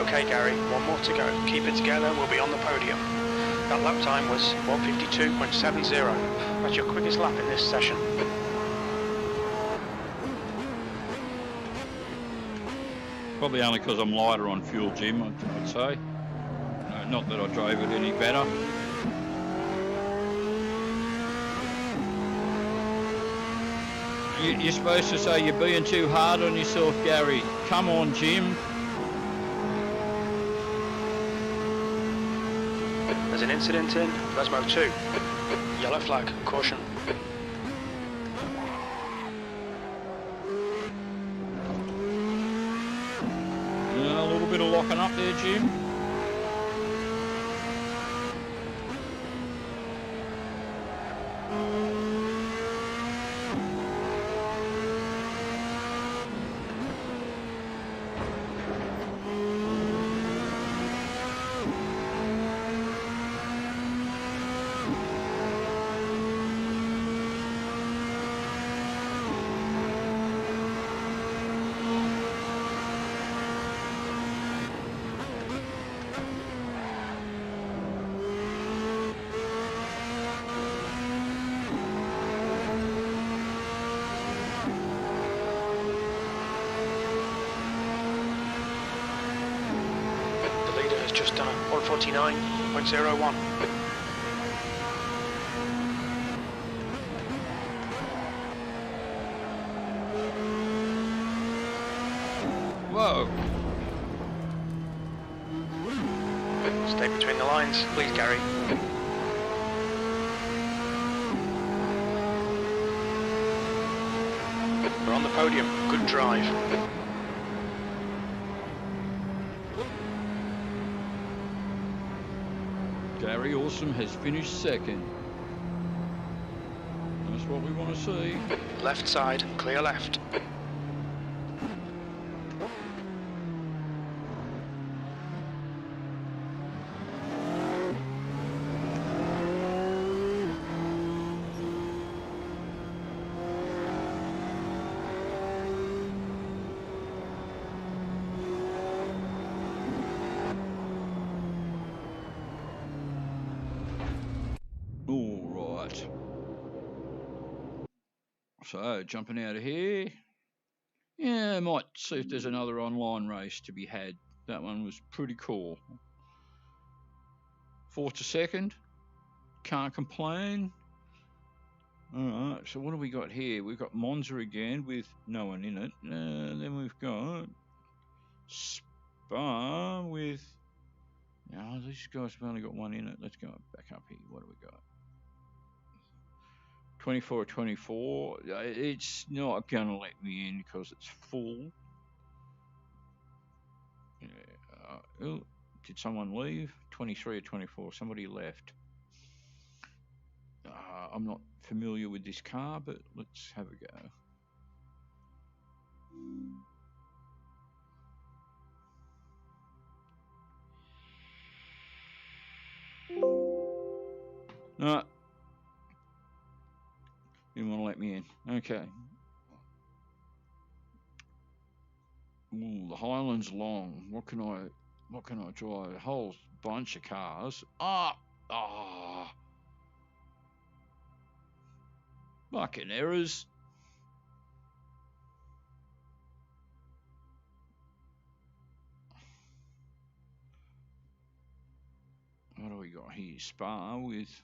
Okay, Gary, one more to go. Keep it together, we'll be on the podium. That lap time was 1:52.70. That's your quickest lap in this session. Probably only because I'm lighter on fuel, Jim, I'd say. No, not that I drove it any better. You're supposed to say you're being too hard on yourself, Gary. Come on, Jim. There's an incident in Lesmo 2. Yellow flag, caution. A little bit of locking up there, Jim. Just done a 149.01. Whoa. Stay between the lines, please, Gary. We're on the podium. Good drive. Gary Orsum has finished second. That's what we want to see. Left side, clear left. So, jumping out of here. Yeah, might see if there's another online race to be had. That one was pretty cool. 4th to 2nd. Can't complain. Alright, so what do we got here? We've got Monza again with no one in it. Then we've got Spa with... No, these guys have only got one in it. Let's go back up here. What do we got? 24-24. It's not going to let me in because it's full. Yeah. Oh, did someone leave? 23 or 24. Somebody left. I'm not familiar with this car, but let's have a go. No. Didn't want to let me in. Okay. Ooh, the Highland's long. What can I drive? A whole bunch of cars. Fucking errors. What do we got here? Spa with...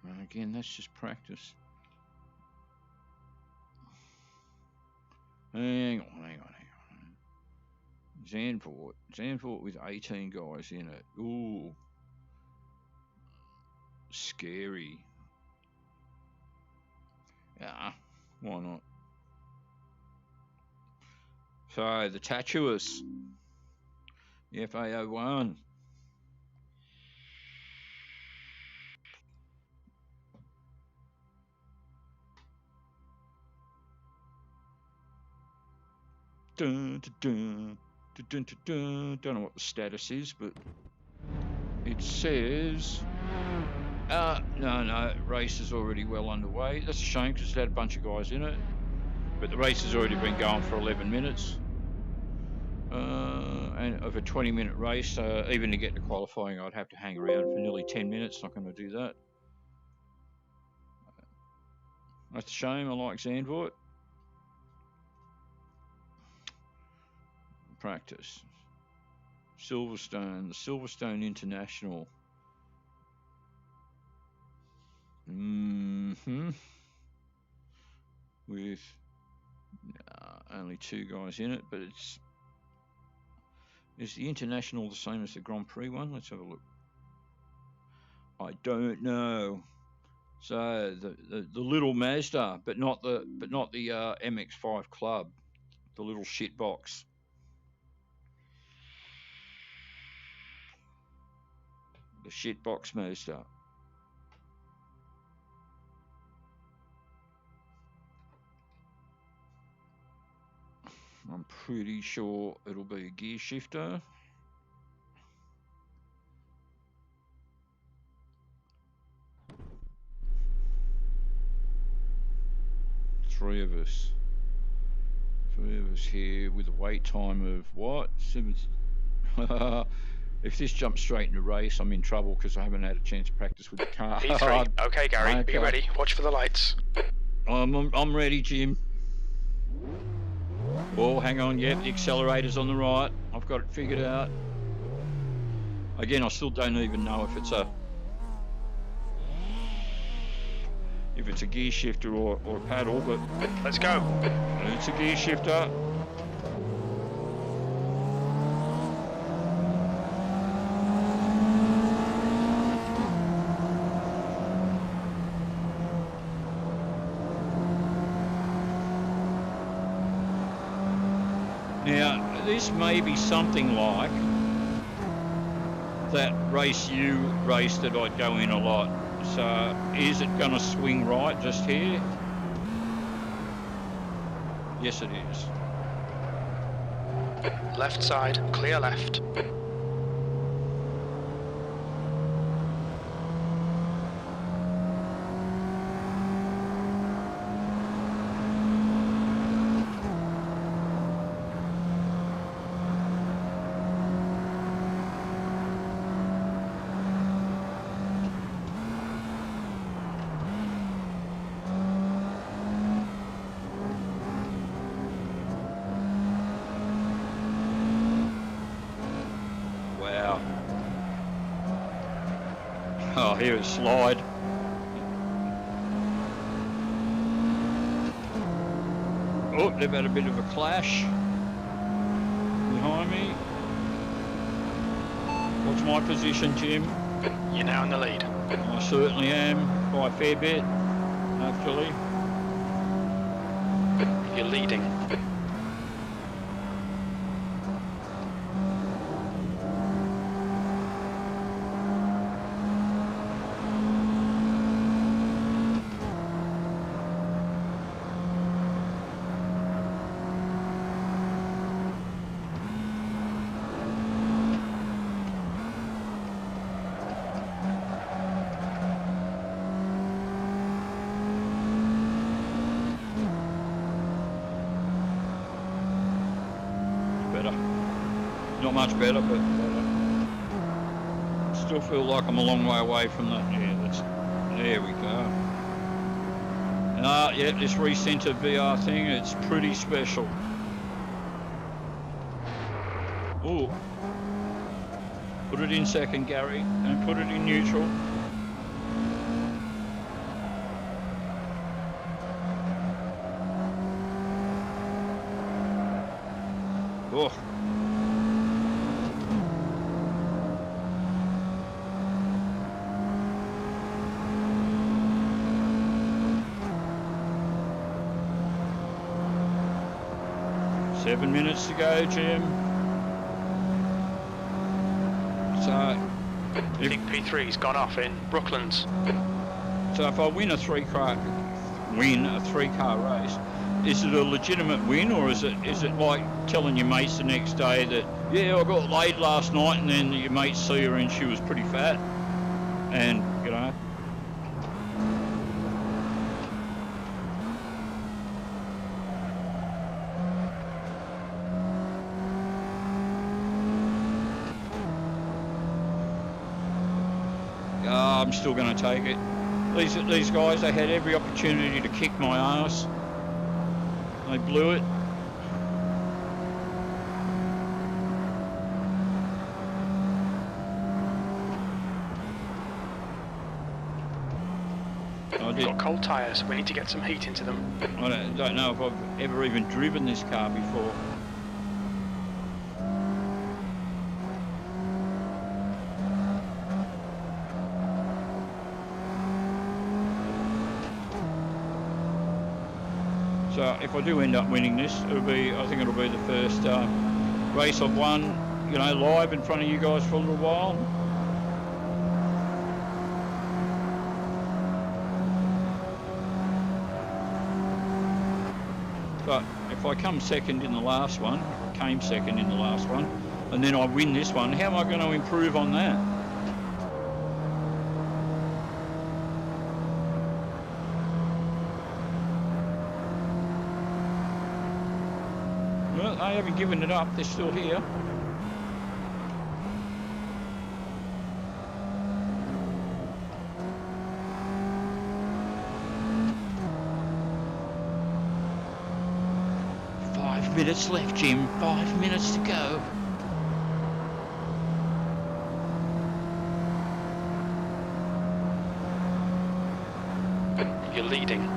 And again, that's just practice. Hang on. Zandvoort with 18 guys in it. Ooh. Scary. Yeah, why not? So, the Tatuus. The FA01. Dun, dun, dun, dun, dun, dun. Don't know what the status is, but it says... no, race is already well underway. That's a shame because it had a bunch of guys in it. But the race has already been going for 11 minutes. And of a 20-minute race, even to get to qualifying, I'd have to hang around for nearly 10 minutes. Not going to do that. That's a shame. I like Zandvoort. Practice. Silverstone, the Silverstone International. With Only 2 guys in it, but is the International the same as the Grand Prix one? Let's have a look. I don't know. So the little Mazda, but not the MX-5 Club, the little shit box. The shit box Mazda. I'm pretty sure it'll be a gear shifter. Three of us here with a wait time of what? 7. If this jumps straight into race, I'm in trouble because I haven't had a chance to practice with the car. P3. Okay, Gary, Okay. be ready. Watch for the lights. I'm ready, Jim. Oh, hang on. Yep, the accelerator's on the right. I've got it figured out. Again, I still don't even know if it's a gear shifter or a paddle, but let's go. It's a gear shifter. Now, this may be something like that race that I'd go in a lot. So, is it going to swing right just here? Yes, it is. Left side, clear left. Oh, here it slide. Oh, they've had a bit of a clash behind me. What's my position, Jim? You're now in the lead. I certainly am, by a fair bit, actually. You're leading. Not much better, but still feel like I'm a long way away from that. Yeah, there we go. Yeah, this recenter VR thing, it's pretty special. Oh, put it in second, Gary, and put it in neutral. Oh. Seven minutes to go, Jim. So, I think P3's gone off in Brooklands. So if I win a three-car race, is it a legitimate win, or is it like telling your mates the next day that, yeah, I got laid last night, and then your mates see her and she was pretty fat, and you know. I'm still going to take it. These guys, they had every opportunity to kick my ass. They blew it. We've got cold tyres, we need to get some heat into them. I don't know if I've ever even driven this car before. So if I do end up winning this, I think it'll be the first race I've won, you know, live in front of you guys for a little while. But if I come second in the last one, came second in the last one, and then I win this one, how am I going to improve on that? Well, they haven't given it up, they're still here. Minutes left, Jim. 5 minutes to go. You're leading.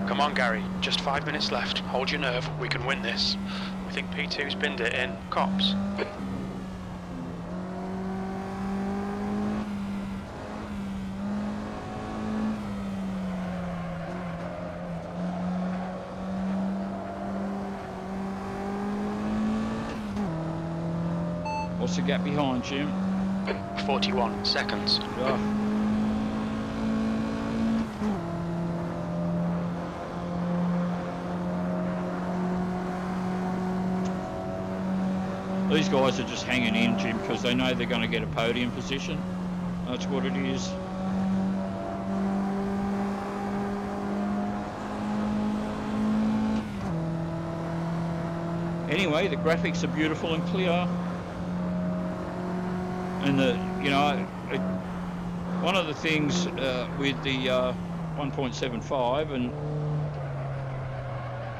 Come on, Gary. Just 5 minutes left. Hold your nerve. We can win this. We think P2's binned it in. Cops. What's the gap behind, Jim? 41 seconds. Oh. These guys are just hanging in, Jim, because they know they're going to get a podium position. That's what it is. Anyway, the graphics are beautiful and clear. And one of the things with the 1.75 and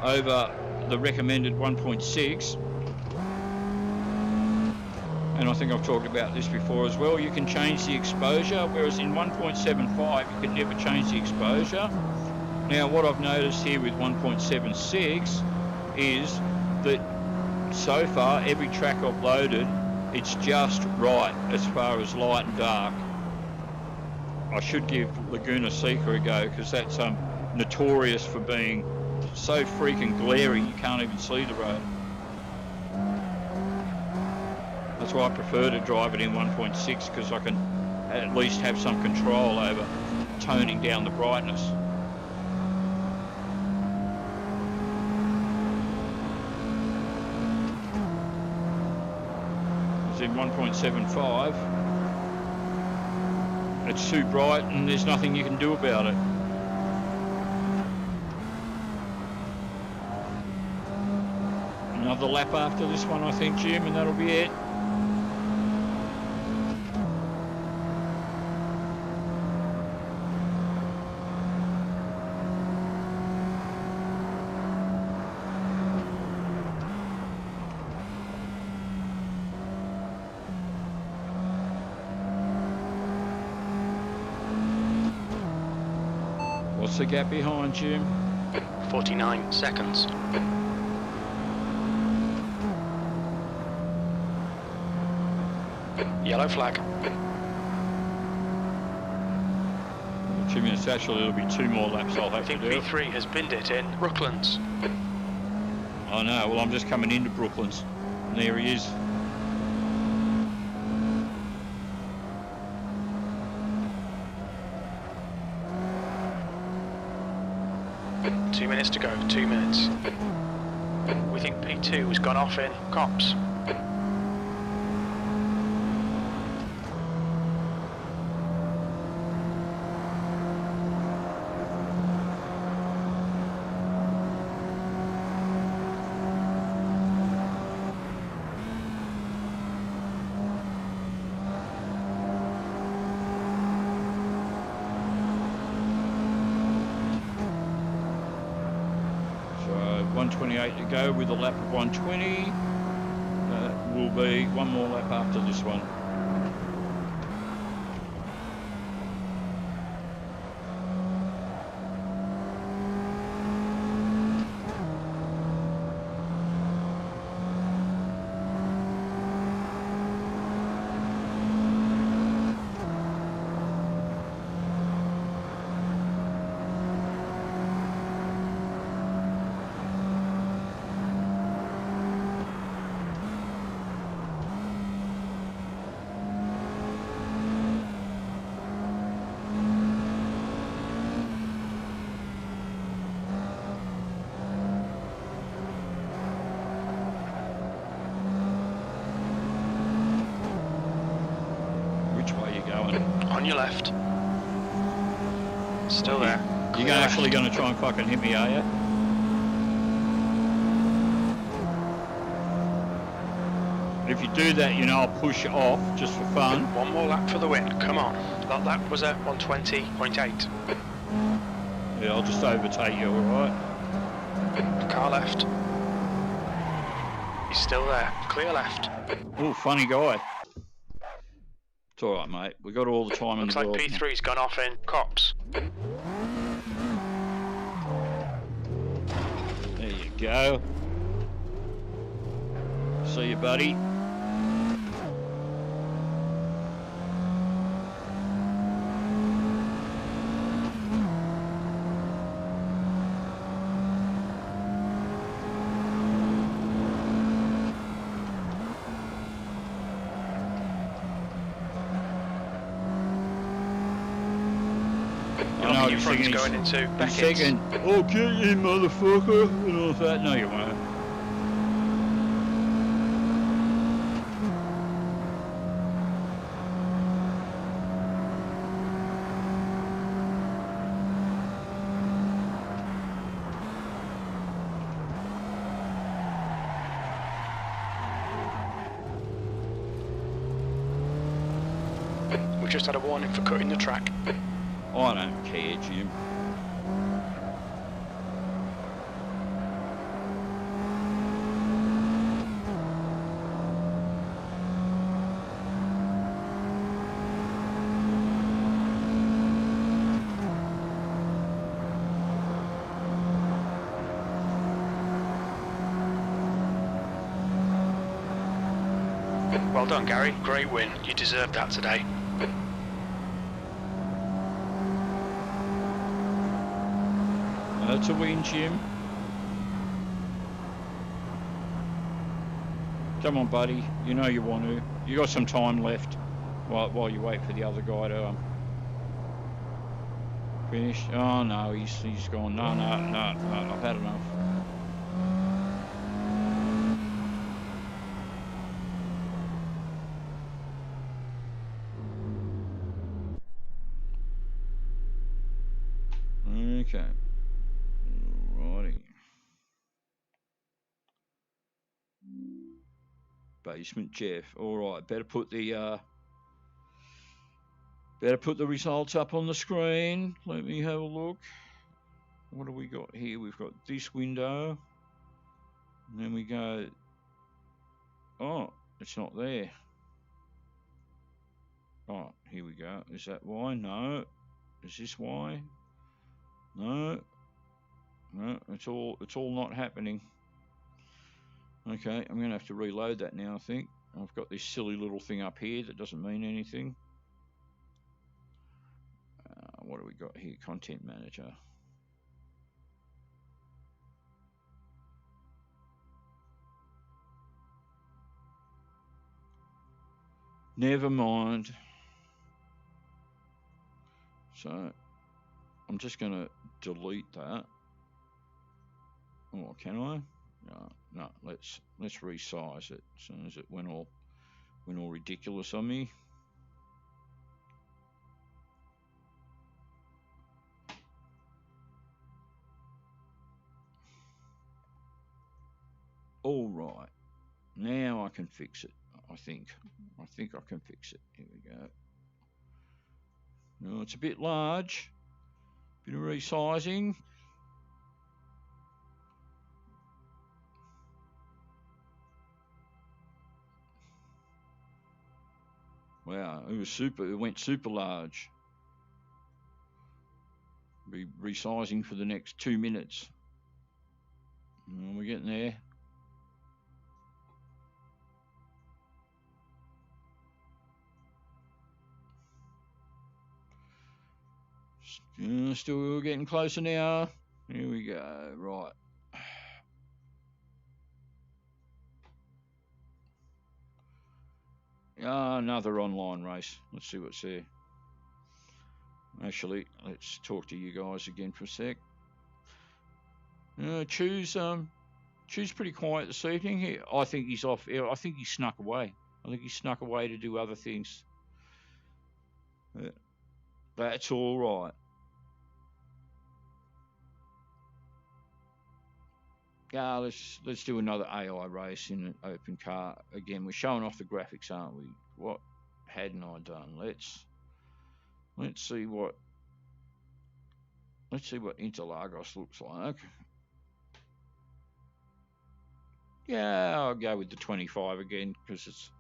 over the recommended 1.6, and I think I've talked about this before as well, you can change the exposure, whereas in 1.75 you can never change the exposure. Now what I've noticed here with 1.76 is that so far every track I've loaded, it's just right as far as light and dark. I should give Laguna Seca a go because that's notorious for being so freaking glary you can't even see the road. That's why I prefer to drive it in 1.6 because I can at least have some control over toning down the brightness. In 1.75 it's too bright and there's nothing you can do about it. Another lap after this one, I think, Jim, and that'll be it. What's the gap behind, Jim? 49 seconds. Yellow flag. 2 minutes, actually, it'll be 2 more laps I'll have to do. I think P3 has binned it in Brooklands. I know, well, I'm just coming into Brooklands. And there he is. Two minutes to go, 2 minutes. We think P2 has gone off in Cops. So 128 to go with a lap of 120. Will be one more lap after this one. going. On your left. Still there. You're actually going to try and fucking hit me, are you? If you do that, you know, I'll push you off just for fun. One more lap for the win. Come on. That lap was at 120.8. Yeah, I'll just overtake you, alright? Car left. He's still there. Clear left. Oh, funny guy. It's alright, mate. We got all the time in the world. Looks like P3's gone off in cops. There you go. See you, buddy. Your front's going into Beckett's. Second. Oh, get in, motherfucker. And all that. No, you won't. We just had a warning for cutting the track. I don't care, Jim. Well done, Gary. Great win. You deserved that today. That's a win, Jim. Come on, buddy. You know you want to. You got some time left while you wait for the other guy to finish. Oh no, he's gone. No, I've had enough. Okay. Alrighty. Basement Jeff. Alright, better put the results up on the screen. Let me have a look. What do we got here? We've got this window. And then we go. Oh, it's not there. Oh, here we go. Is that why? No. Is this why? No, it's all not happening. Okay, I'm gonna have to reload that now. I think I've got this silly little thing up here that doesn't mean anything. What do we got here? Content manager. Never mind. So I'm just gonna delete that. Oh, can I? No. Let's resize it as soon as it went all ridiculous on me. All right. Now I can fix it. I think I can fix it. Here we go. No, it's a bit large. Bit of resizing. Wow, it was super. It went super large. Be resizing for the next 2 minutes. Oh, we're getting there. Still getting closer now. Here we go. Right. Another online race. Let's see what's there. Actually, let's talk to you guys again for a sec. Choose pretty quiet this evening. I think he's off. I think he snuck away. I think he snuck away to do other things. That's all right. Yeah, let's do another AI race in an open car. Again, we're showing off the graphics, aren't we? What hadn't I done? Let's see what Interlagos looks like. Yeah, I'll go with the 25 again because it's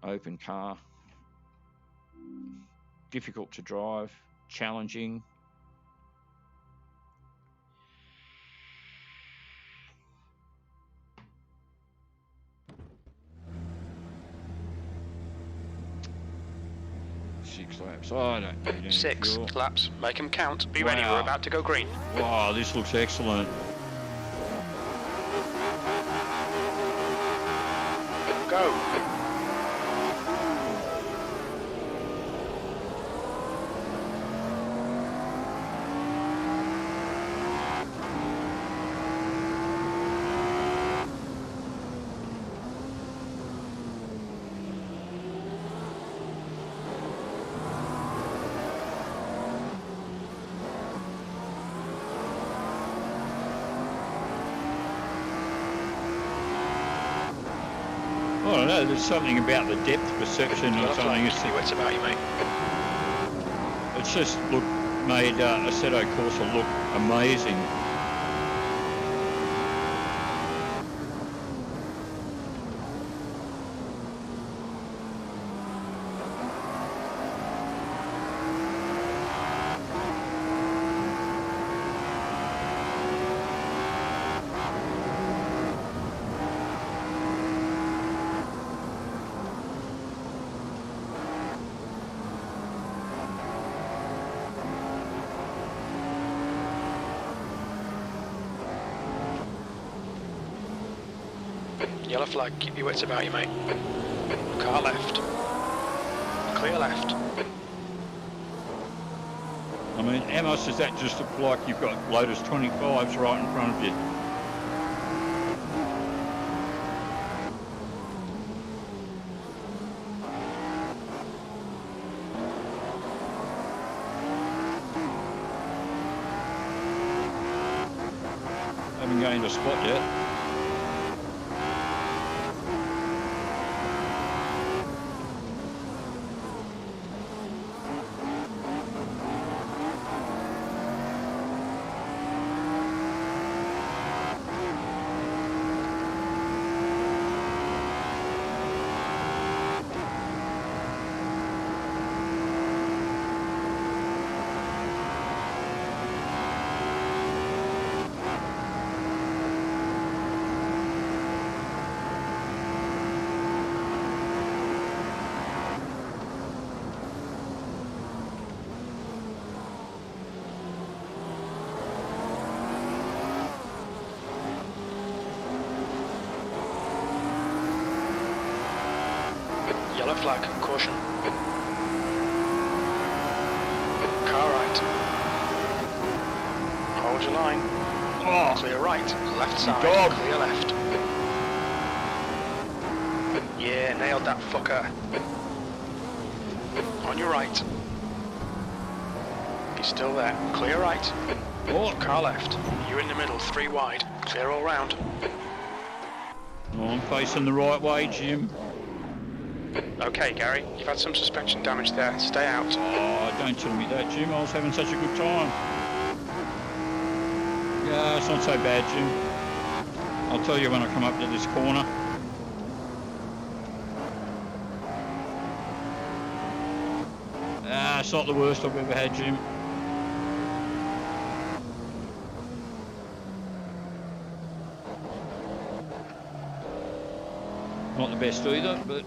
open car. Difficult to drive, challenging. Six laps. Oh, I don't need any 6 fuel. laps. Make them count. Be ready. We're about to go green. Wow, this looks excellent. Go. I don't know, there's something about the depth perception or something. See what's about you, mate. It's just made Assetto Corsa look amazing. Yellow flag, keep your wits about you, mate. Car left. Clear left. I mean, how much does that just look like you've got Lotus 25s right in front of you? Haven't gained a spot yet. Yellow flag, caution. Car right. Hold your line. Oh, Clear right, left side, dog. clear left. Yeah, nailed that fucker. On your right. He's still there. Clear right. Oh. Car left. You're in the middle, 3 wide. Clear all round. Oh, I'm facing the right way, Jim. Okay, Gary, you've had some suspension damage there. Stay out. Oh, don't tell me that, Jim. I was having such a good time. Yeah, it's not so bad, Jim. I'll tell you when I come up to this corner. Ah, it's not the worst I've ever had, Jim. Not the best either, but...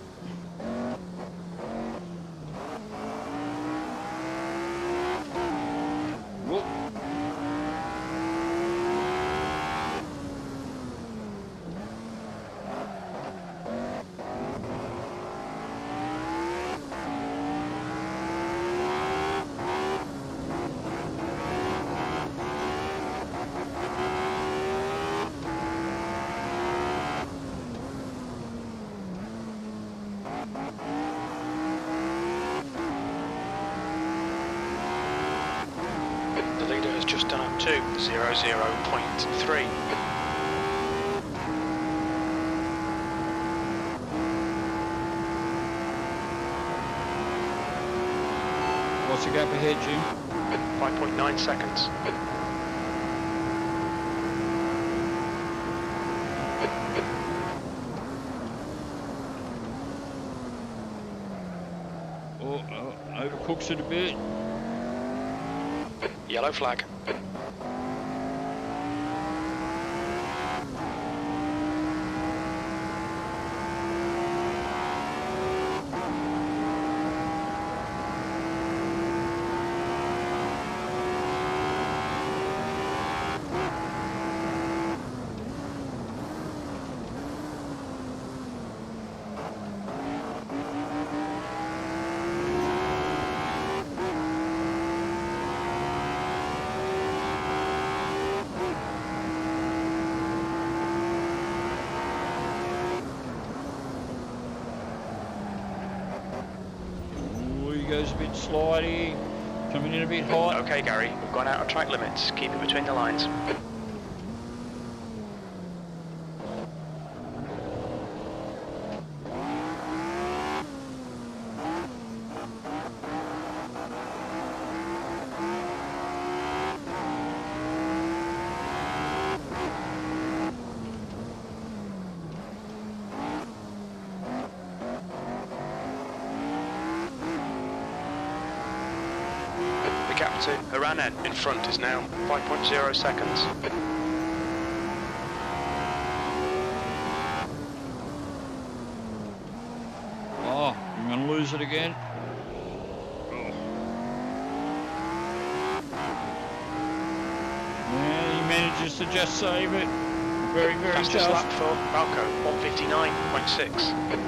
Whoop. leader has just done up to 00.3. What's the gap ahead, Jim? 5.9 seconds. Overcooks it a bit. Yellow flag. Goes a bit slidey, coming in a bit hot. Okay, Gary, we've gone out of track limits. Keep it between the lines. Gap to Aranet in front is now 5.0 seconds. Oh, I'm going to lose it again. Oh. Yeah, he manages to just save it. Very, very Fastest tough. lap for Balco, 1:59.6.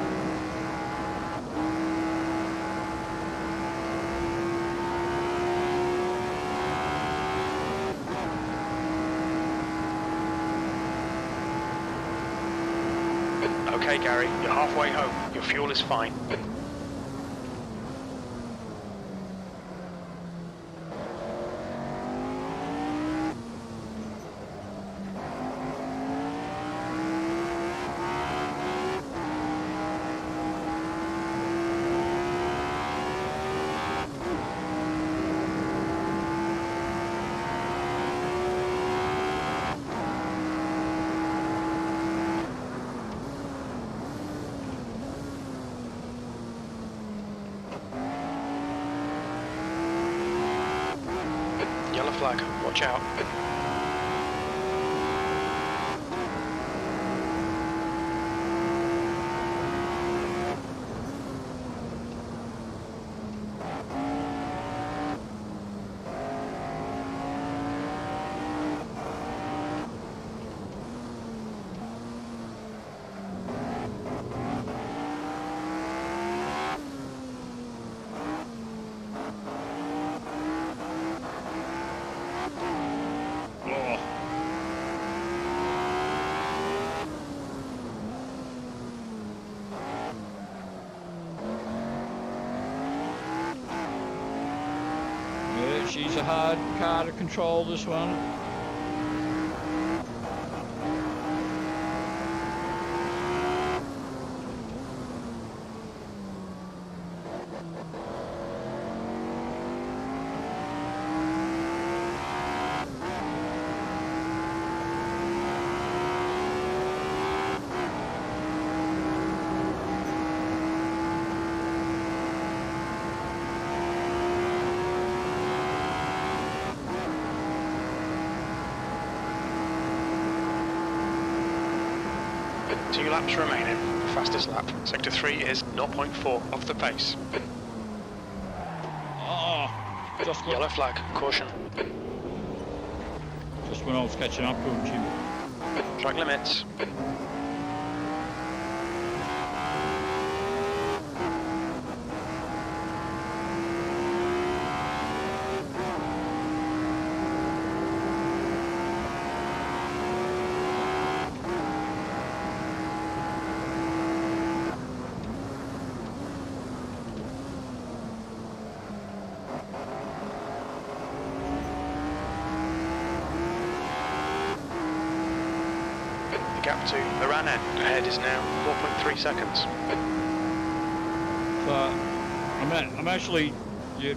Okay, Gary, you're halfway home. Your fuel is fine. Yellow flag, watch out. She's a hard car to control, this one. Two laps remaining. Fastest lap. Sector 3 is 0.4 off the pace. Oh, just when, Yellow flag. Caution. just when I was catching up to him, Jim. Track limits. gap to the ran end. Ahead is now 4.3 seconds. So I'm actually,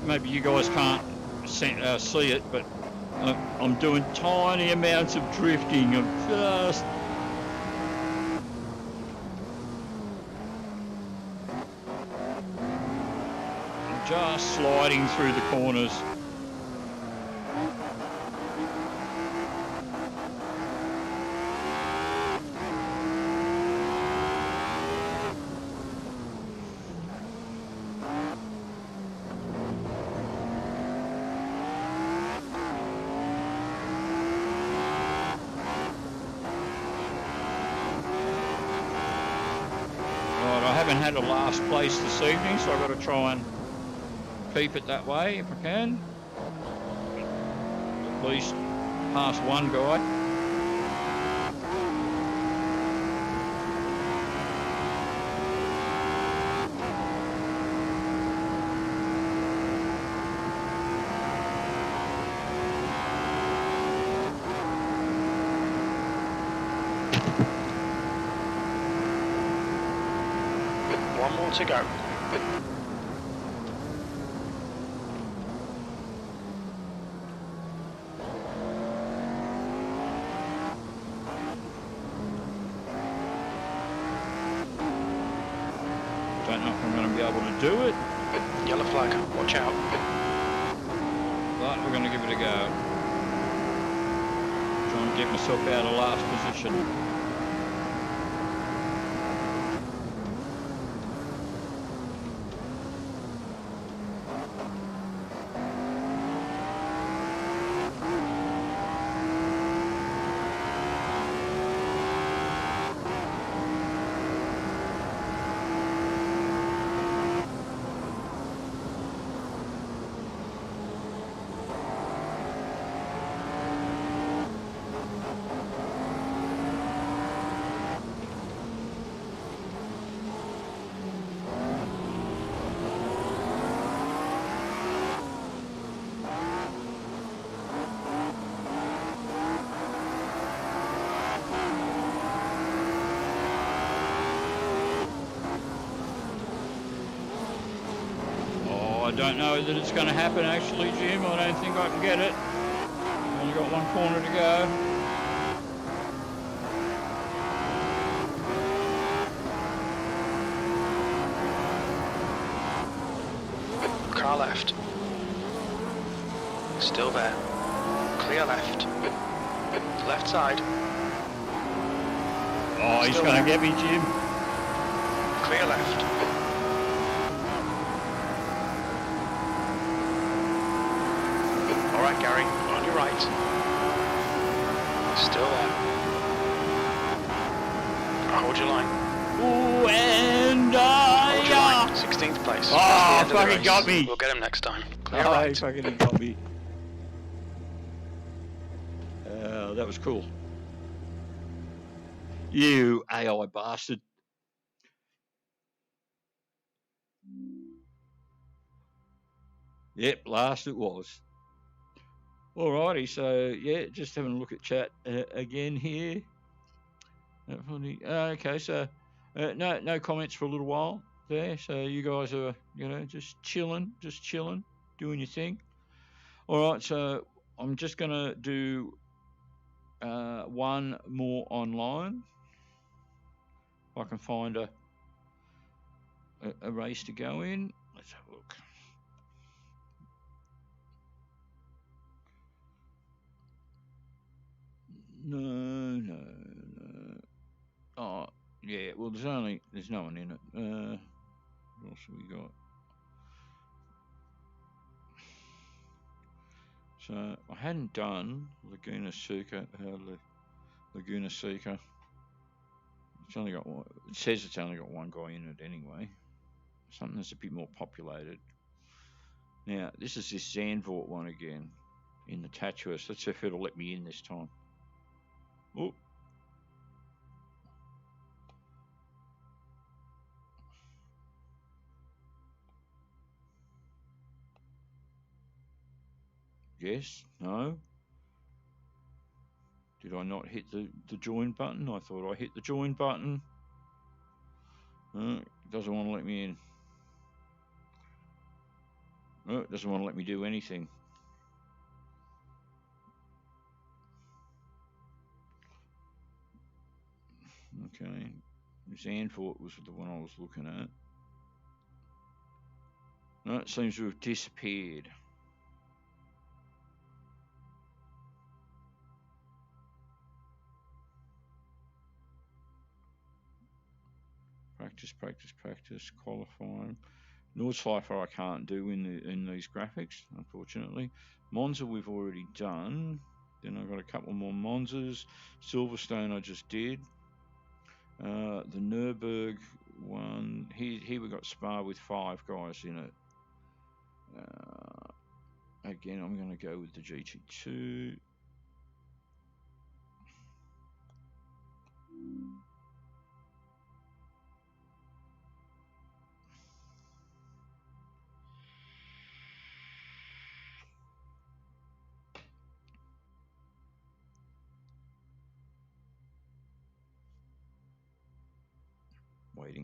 maybe you guys can't see it, but I'm doing tiny amounts of drifting. I'm just sliding through the corners. Had a last place this evening, so I've got to try and keep it that way if I can. At least past one guy. One more to go. Don't know if I'm going to be able to do it. Yellow flag, watch out. But we're going to give it a go. Try and get myself out of last position. I don't know that it's going to happen actually, Jim. I don't think I can get it. Only got one corner to go. Car left. Still there. Clear left. Left side. Oh, he's going to get me, Jim. Clear left. Alright, Gary, on your right. Still there. Hold your line. Ooh, and Hold your line. 16th place. Oh, fucking got me. We'll get him next time. Clear Oh, right. he fucking got me. That was cool. You AI bastard. Yep, last it was. Alrighty, so yeah, just having a look at chat again here. Okay, so no comments for a little while there. So you guys are, just chilling, doing your thing. All right, so I'm just gonna do one more online. If I can find a race to go in. Let's have a look. No. Oh, yeah. Well, there's no one in it. What else have we got? So I hadn't done Laguna Seca. Laguna Seca. It's only got one. It says it's only got one guy in it anyway. Something that's a bit more populated. Now this is this Zandvoort one again in the Tatuus. Let's see if it'll let me in this time. Oh. Yes. No. Did I not hit the join button? I thought I hit the join button. It doesn't want to let me in. No, it doesn't want to let me do anything. Okay, Zandvoort was the one I was looking at. No, it seems to have disappeared. Practice, qualifying. Nordschleifer I can't do in these graphics, unfortunately. Monza we've already done. Then I've got a couple more Monzas. Silverstone I just did. The Nürburg one. Here we got Spa with 5 guys in it. Again, I'm going to go with the GT2.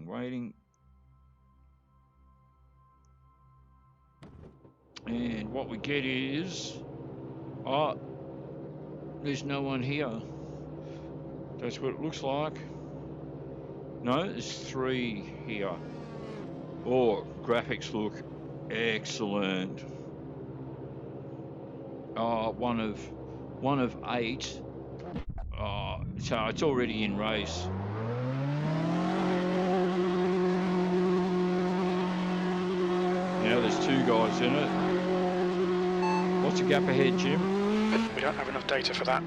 Waiting. And what we get is... Oh, there's no one here. That's what it looks like. No, there's 3 here. Oh, graphics look excellent. Oh, one of 8. Oh, so it's already in race. Now there's 2 guys in it. What's the gap ahead, Jim? We don't have enough data for that.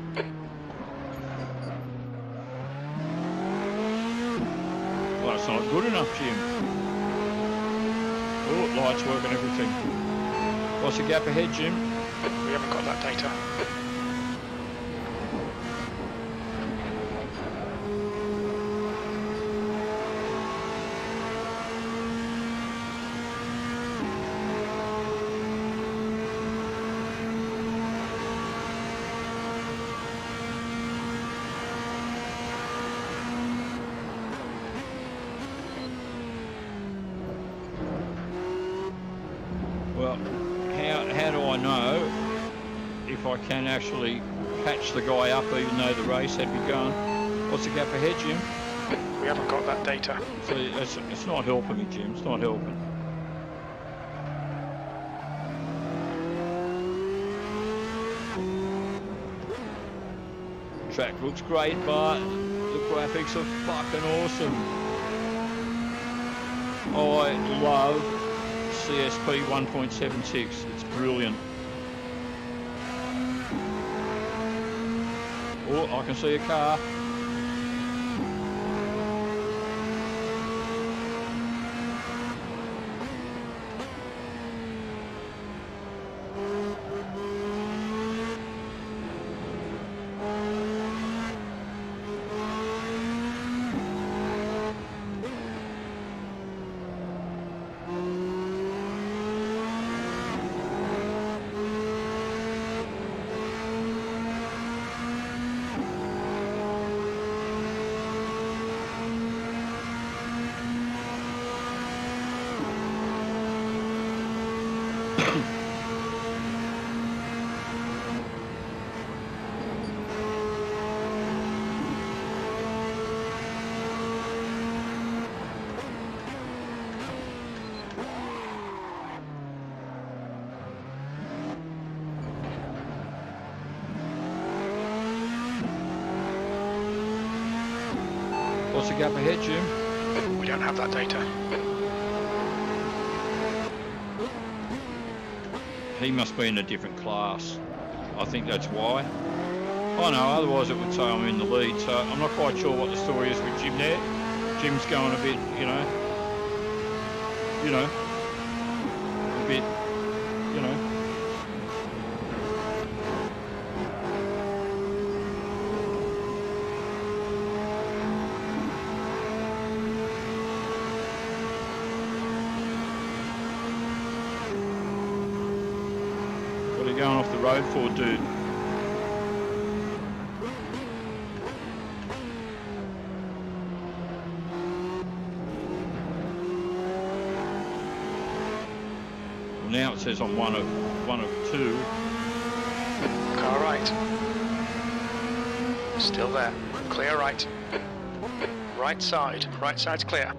Well, that's not good enough, Jim. Oh, lights work and everything. What's the gap ahead, Jim? We haven't got that data. Well, how do I know if I can actually catch the guy up even though the race had begun? What's the gap ahead, Jim? We haven't got that data. So it's not helping me, Jim. It's not helping. Track looks great, but the graphics are fucking awesome. I love CSP 1.76. It's brilliant. Oh, I can see a car. What's the gap ahead, Jim? We don't have that data. He must be in a different class. I think that's why. Oh no, otherwise it would say I'm in the lead, so I'm not quite sure what the story is with Jim there. Jim's going a bit, a bit, What are you going off the road for, dude? now it says I'm one of two. Car right. Still there. Clear right. Right side's clear.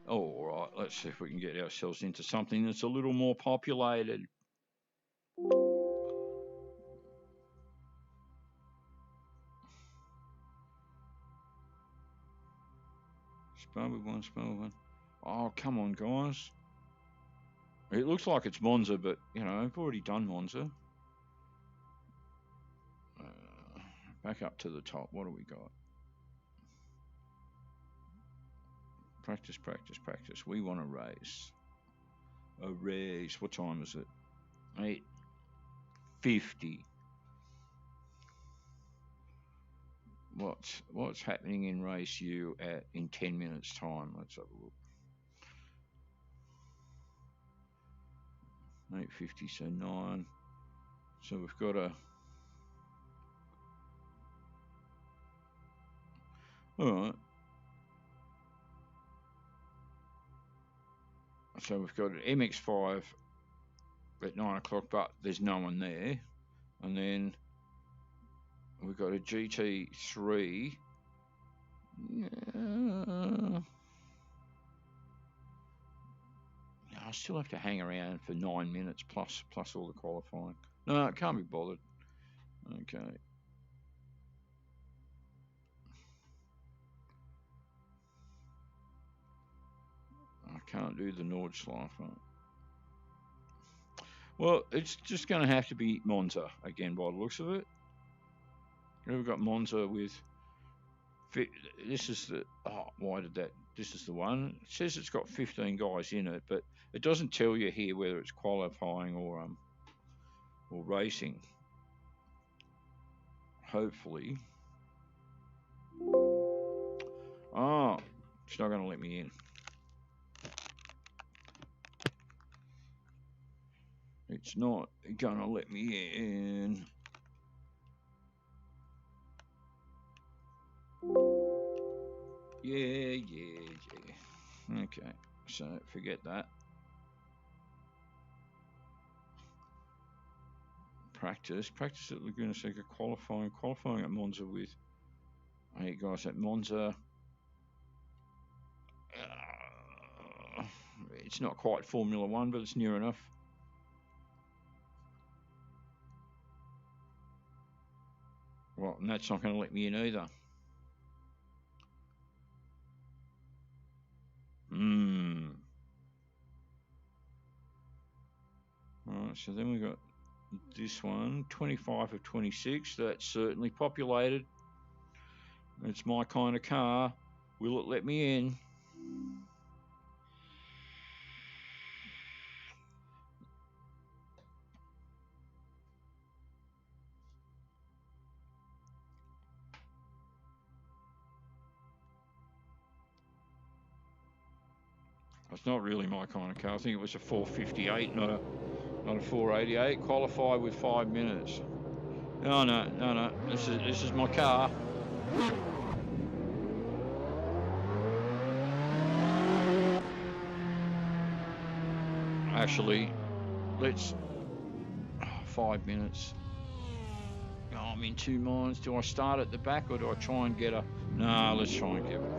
Oh, all right, let's see if we can get ourselves into something that's a little more populated. Spur one. Oh, come on, guys. It looks like it's Monza, but, you know, I've already done Monza. Back up to the top. What do we got? Practice. We want to race. A race. What time is it? 8:50. What's happening in race U in 10 minutes time? Let's have a look. 8:50, so 9. So we've got a... All right. So we've got an MX-5 at 9 o'clock, but there's no one there. And then we've got a GT3. I still have to hang around for 9 minutes plus all the qualifying. No, it can't be bothered. Okay. I can't do the Nordschleife. Well, it's just going to have to be Monza again by the looks of it. We've got Monza with... This is the... Oh, why did that... This is the one. It says it's got 15 guys in it, but it doesn't tell you here whether it's qualifying or racing. Hopefully. Oh, it's not going to let me in. It's not going to let me in. Yeah. Okay, so forget that. Practice at Laguna Seca, qualifying at Monza with 8 guys at Monza. It's not quite Formula 1, but it's near enough. Well, and that's not going to let me in either. Alright, so then we got this one, 25 of 26. That's certainly populated. It's my kind of car. Will it let me in? It's not really my kind of car. I think it was a 458, not a 488. Qualified with 5 minutes. No. This is my car. Actually, let's 5 minutes. Oh, I'm in 2 minds. Do I start at the back or do I try and get a... No, let's try and get it.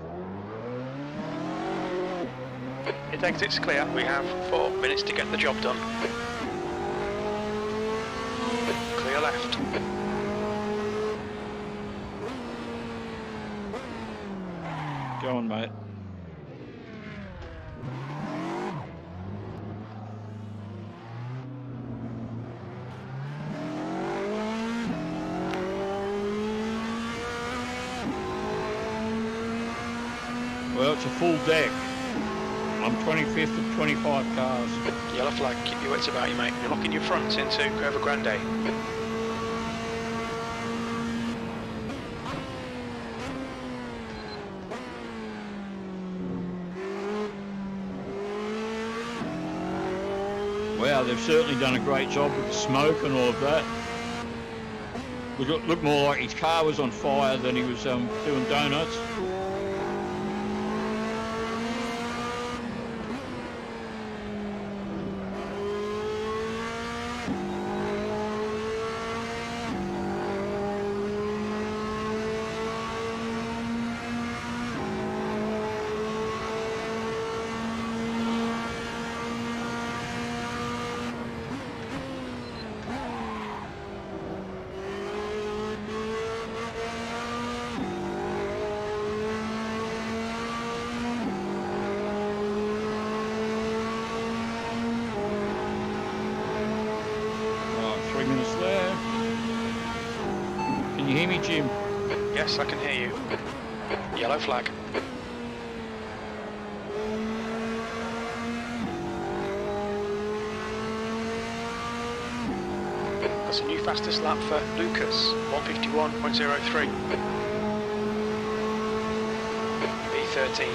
It exits clear. We have 4 minutes to get the job done. Clear left. Go on, mate. Well, it's a full deck. I'm 25th of 25 cars. Yellow flag, keep your wits about you, mate. You're locking your fronts into Curva Grande. Wow, they've certainly done a great job with the smoke and all of that. Looked more like his car was on fire than he was doing donuts. hear me, Jim? Yes, I can hear you. Yellow flag. That's a new fastest lap for Lucas, 151.03. B13.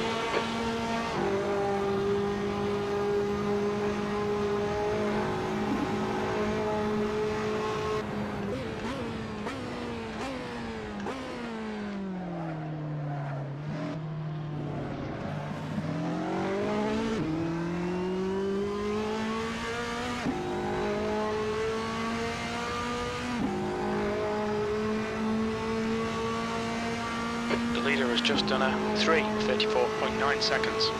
The leader has just done a 34.9 seconds.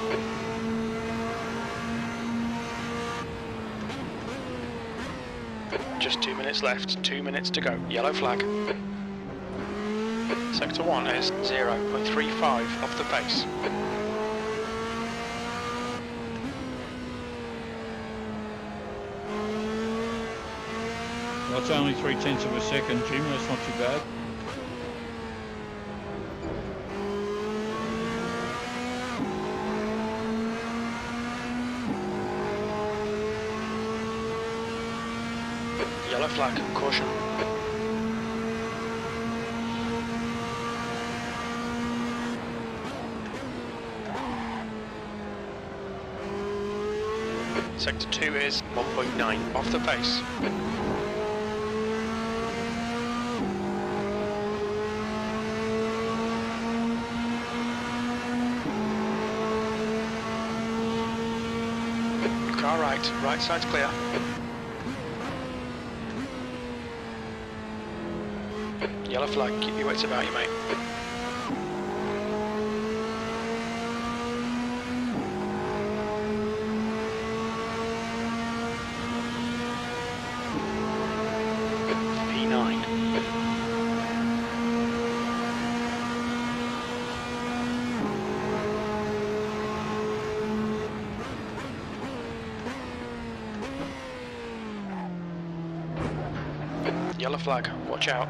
Just 2 minutes left, 2 minutes to go. Yellow flag. Sector 1 is 0.35 off the pace. Well, it's only 0.3 of a second, Jim. That's not too bad. Yellow flag, caution. Sector 2 is 1.9 off the pace. Car right side's clear. Yellow flag, keep your wits about you, mate. P9. Yellow flag, watch out.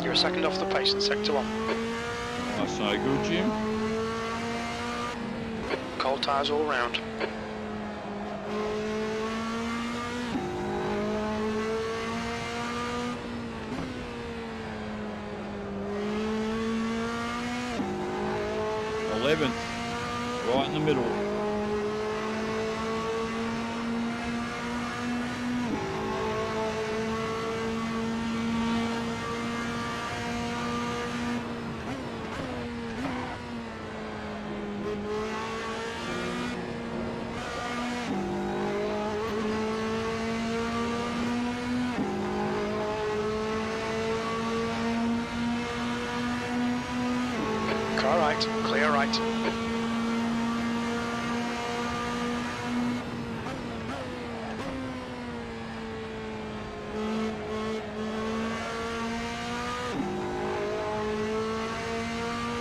You're a second off the pace in sector 1. That's no good, Jim. Cold tyres all round. Right in the middle. Car right, clear right.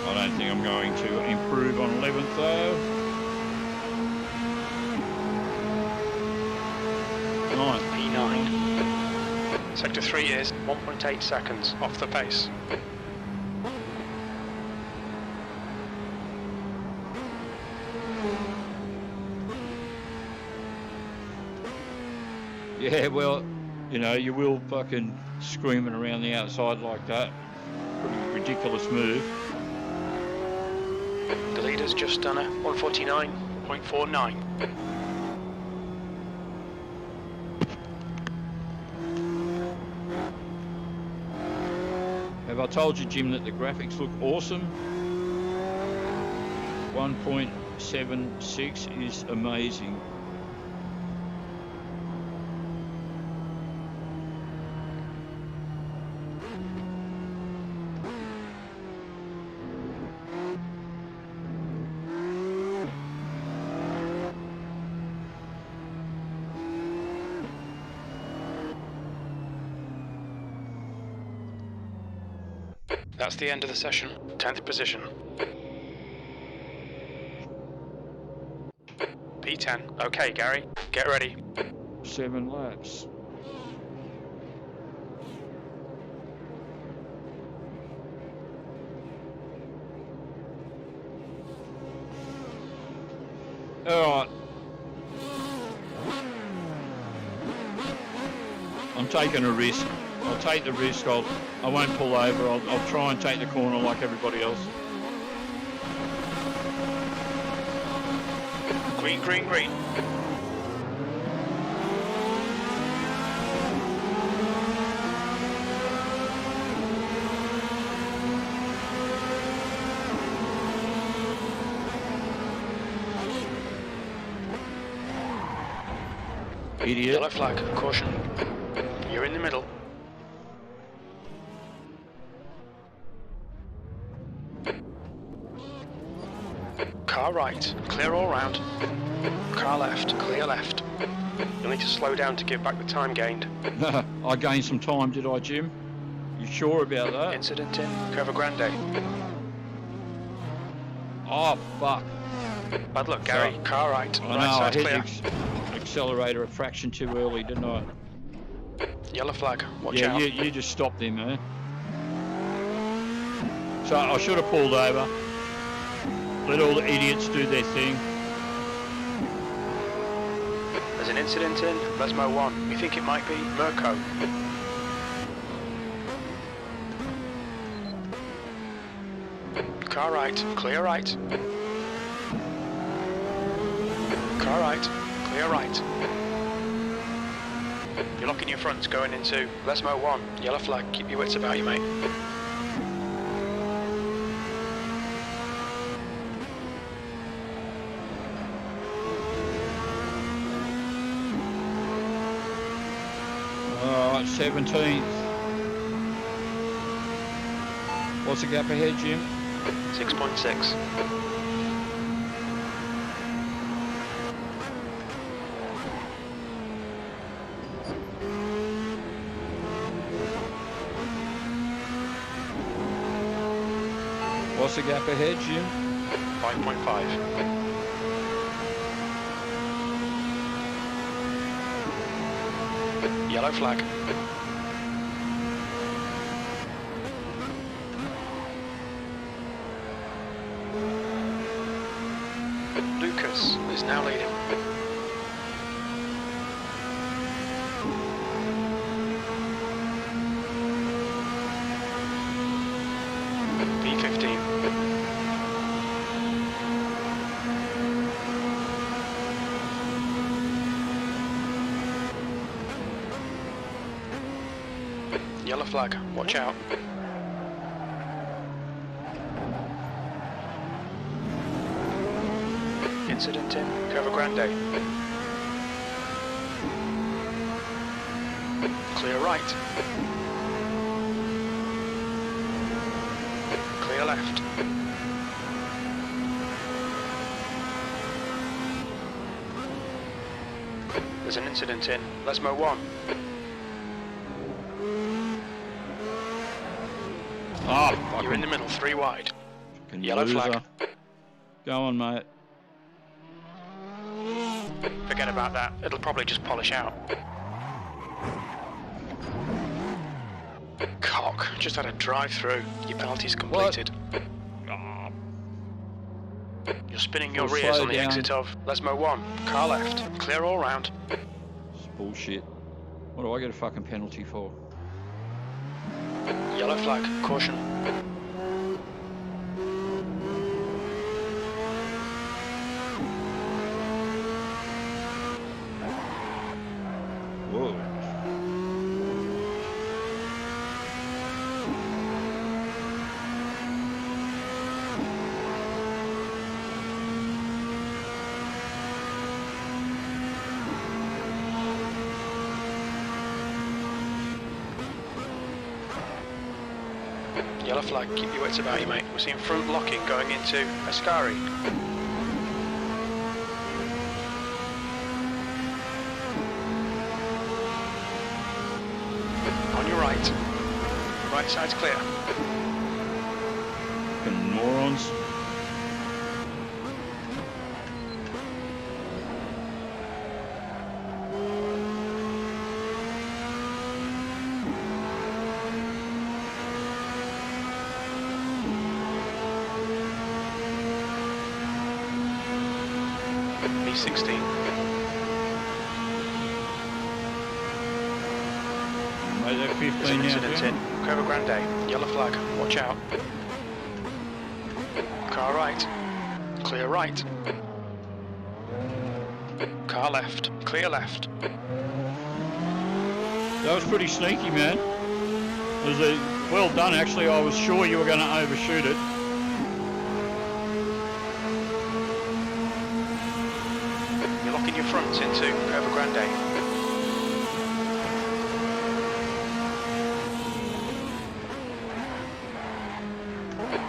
I don't think I'm going to improve on 11th though. 9th. P9. Sector 3 is 1.8 seconds off the pace. Yeah, well, you know, you will fucking screaming around the outside like that. Pretty ridiculous move. The leader's just done a 149.49. Have I told you, Jim, that the graphics look awesome? 1.76 is amazing. That's the end of the session. 10th position. P10. Okay, Gary. Get ready. 7 laps. Alright. I'm taking a risk. I'll take the risk. I won't pull over. I'll try and take the corner like everybody else. Green, green, green. Idiot. Yellow flag. Caution. You're in the middle. Car right. Clear all round. Car left. Clear left. You'll need to slow down to give back the time gained. I gained some time, did I, Jim? You sure about that? Incident in Curva Grande. Oh, fuck. Bad luck, Gary. So, Car right. I Right know, I side hit clear. the accelerator a fraction too early, didn't I? Yellow flag. Watch Yeah, out. you just stopped there, man. So I should have pulled over. Let all the idiots do their thing. There's an incident in Lesmo 1. We think it might be Mirko. Car right. Clear right. Car right. Clear right. You're locking your fronts going into Lesmo 1. Yellow flag. Keep your wits about you, mate. Alright, 17th. What's the gap ahead, Jim? 6.6. What's the gap ahead, Jim? 5.5. Yellow flag. Lucas is now leading. P15. Yellow flag, watch out. Incident in Curva Grande. Clear right. Clear left. There's an incident in Lesmo 1. Oh, You're in the middle, 3 wide. fucking Yellow loser. flag. Go on, mate. Forget about that. It'll probably just polish out. Cock. Just had a drive-through. Your penalty's completed. Oh, You're spinning your Well, rears slow on the down. exit of Lesmo 1. Car left. Clear all round. it's bullshit. What do I get a fucking penalty for? Yellow flag. Caution. Whoa. Yellow flag. Keep your wits about you, mate. We're seeing front locking going into Ascari. On your right. Right side's clear. Morons. B16. Right there, 15 There's an now. incident Jim. in Curva Grande. Yellow flag. Watch out. Car right. Clear right. Car left. Clear left. That was pretty sneaky, man. It was well done, actually. I was sure you were going to overshoot it. You're locking your fronts into Curva Grande.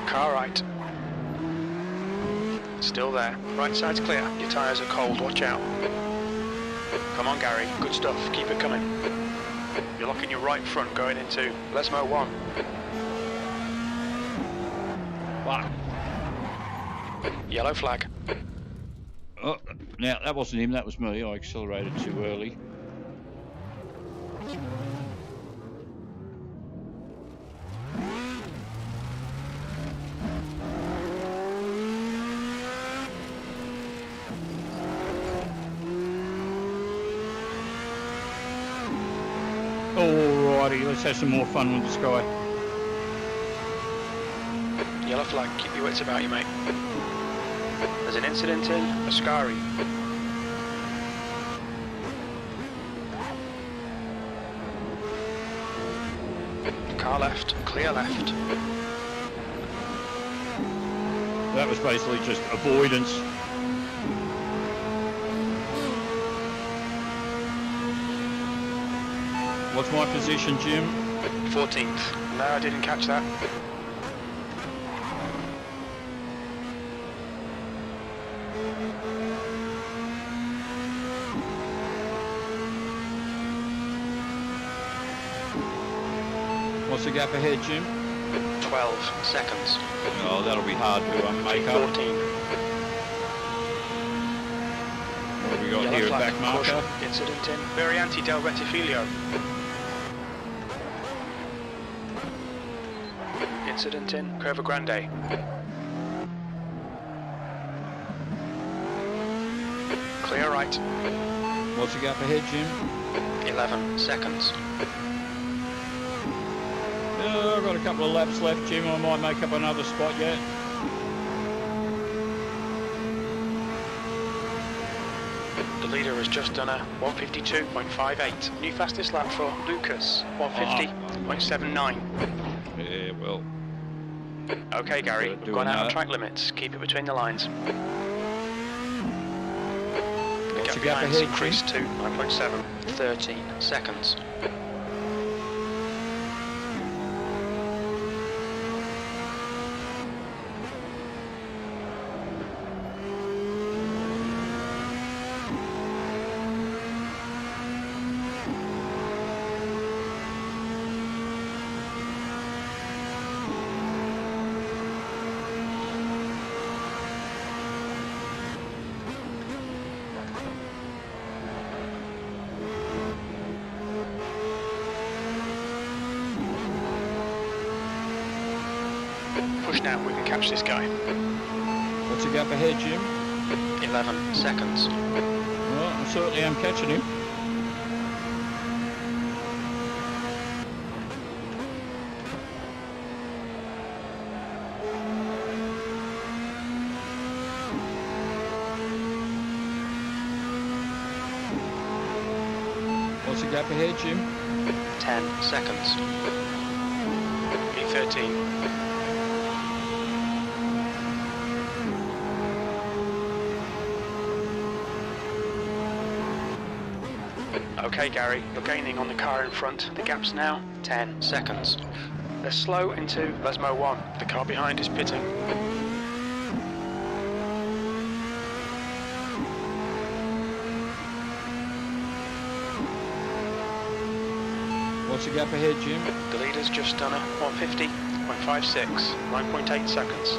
Car right. Still there. Right side's clear. Your tyres are cold. Watch out. Come on, Gary. Good stuff. Keep it coming. You're locking your right front going into Lesmo 1. Fuck. Yellow flag. Oh, now, that wasn't him, that was me. I accelerated too early. Alrighty, let's have some more fun with this guy. Yellow flag. Keep your wits about you, mate. There's an incident in Ascari. Car left. Clear left. That was basically just avoidance. What's my position, Jim? 14th. No, I didn't catch that. What's the gap ahead, Jim? 12 seconds. Oh, that'll be hard to make up. 14. What have we got Yellow here? A flag. back marker? Caution. Incident in Variante del Rettifilio. Incident in Curva Grande. Clear right. What's the gap ahead, Jim? 11 seconds. I've got a couple of laps left, Jim. I might make up another spot yet. The leader has just done a 152.58. New fastest lap for Lucas, 150.79. Yeah, well. Okay, Gary, we've gone out of track limits. Keep it between the lines. The What's gap the gap behind's ahead, increased to 9.7. 13 seconds. Push now, we can catch this guy. What's the gap ahead, Jim? 11 seconds. Well, I certainly am catching him. What's the gap ahead, Jim? 10 seconds. P13. Okay, Gary, you're gaining on the car in front. The gap's now 10 seconds. They're slow into Lesmo 1. The car behind is pitting. What's the gap ahead, Jim? The leader's just done a 150. 22.56, 9.8 seconds.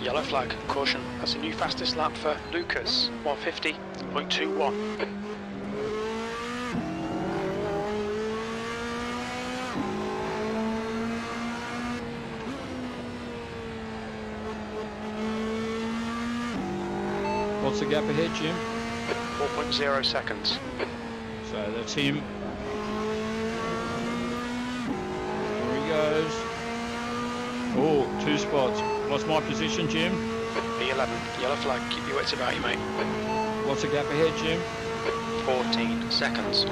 Yellow flag, caution. That's a new fastest lap for Lucas, 150.21. What's the gap ahead, Jim? 4.0 seconds. So that's him. Here he goes. Oh, 2 spots. What's my position, Jim? B11, yellow flag, keep your wits about you, mate. What's the gap ahead, Jim? 14 seconds.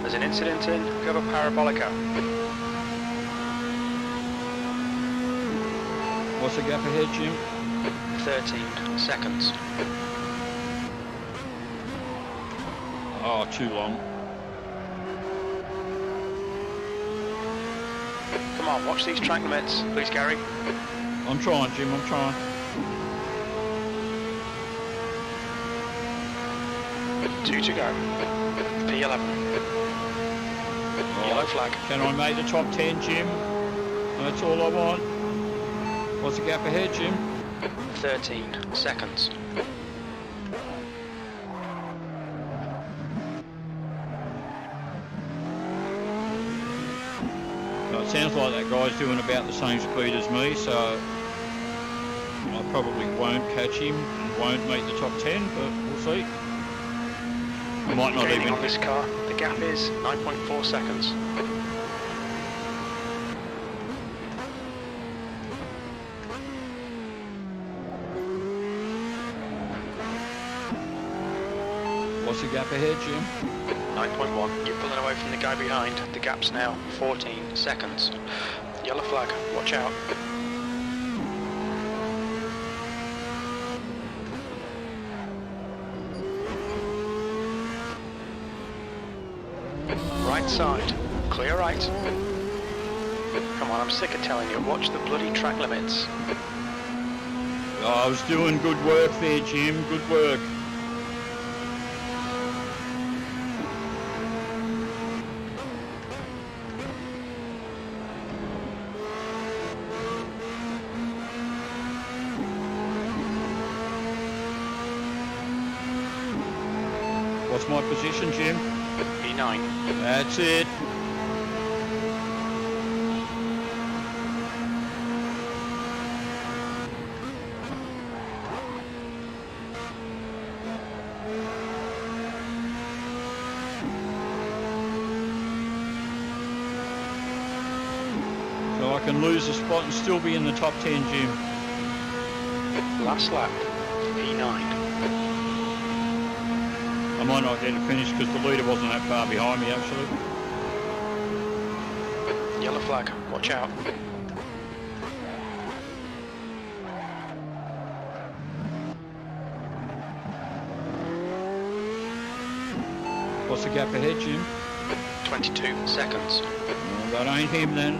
There's an incident in cover Parabolica. What's the gap ahead, Jim? 13 seconds. Oh, too long. Come on, watch these track limits, please, Gary. I'm trying, Jim, I'm trying. Two to go. P11. Yellow flag. Can I make the top 10, Jim? That's all I want. What's the gap ahead, Jim? 13 seconds. It sounds like that guy's doing about the same speed as me, so I probably won't catch him and won't make the top 10, but we'll see. I might not Gaining even... on this car, the gap is 9.4 seconds. What's the gap ahead, Jim? 9.1. You're pulling away from the guy behind. The gap's now 14 seconds. Yellow flag, watch out. Right side, clear right. Come on, I'm sick of telling you, watch the bloody track limits. Oh, I was doing good work there, Jim, good work. What's my position, Jim? E9. That's it. So I can lose a spot and still be in the top 10, Jim. Last lap, E9. I might not get it finished because the leader wasn't that far behind me, actually. Yellow flag, watch out. What's the gap ahead, Jim? 22 seconds. Well, that ain't him then.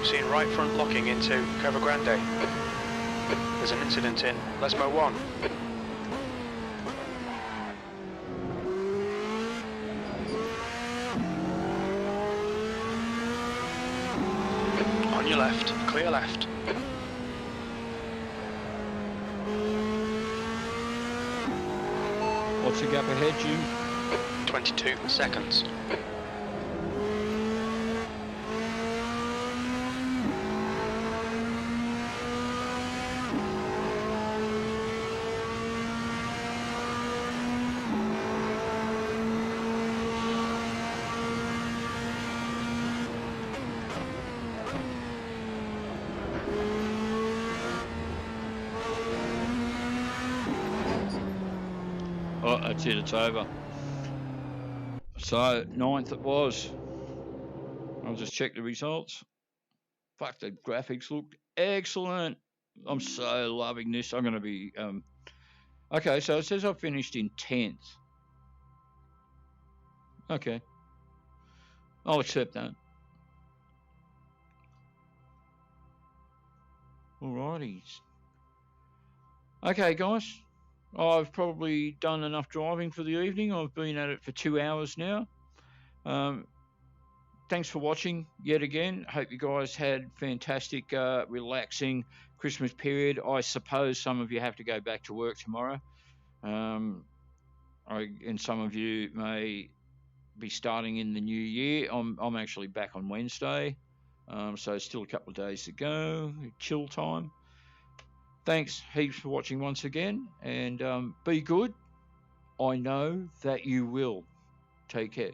Seen right front locking into Cova Grande. There's an incident in Lesmo 1. On your left, clear left. What's the gap ahead, Jim? 22 seconds. Oh, that's it, it's over. So, 9th it was. I'll just check the results. Fuck, the graphics look excellent. I'm so loving this. I'm going to be... Okay, so it says I finished in 10th. Okay. I'll accept that. Alrighty. Okay, guys. I've probably done enough driving for the evening. I've been at it for 2 hours now. Thanks for watching yet again. Hope you guys had fantastic, relaxing Christmas period. I suppose some of you have to go back to work tomorrow. And some of you may be starting in the new year. I'm actually back on Wednesday. So still a couple of days to go. Chill time. Thanks heaps for watching once again. And be good. I know that you will. Take care.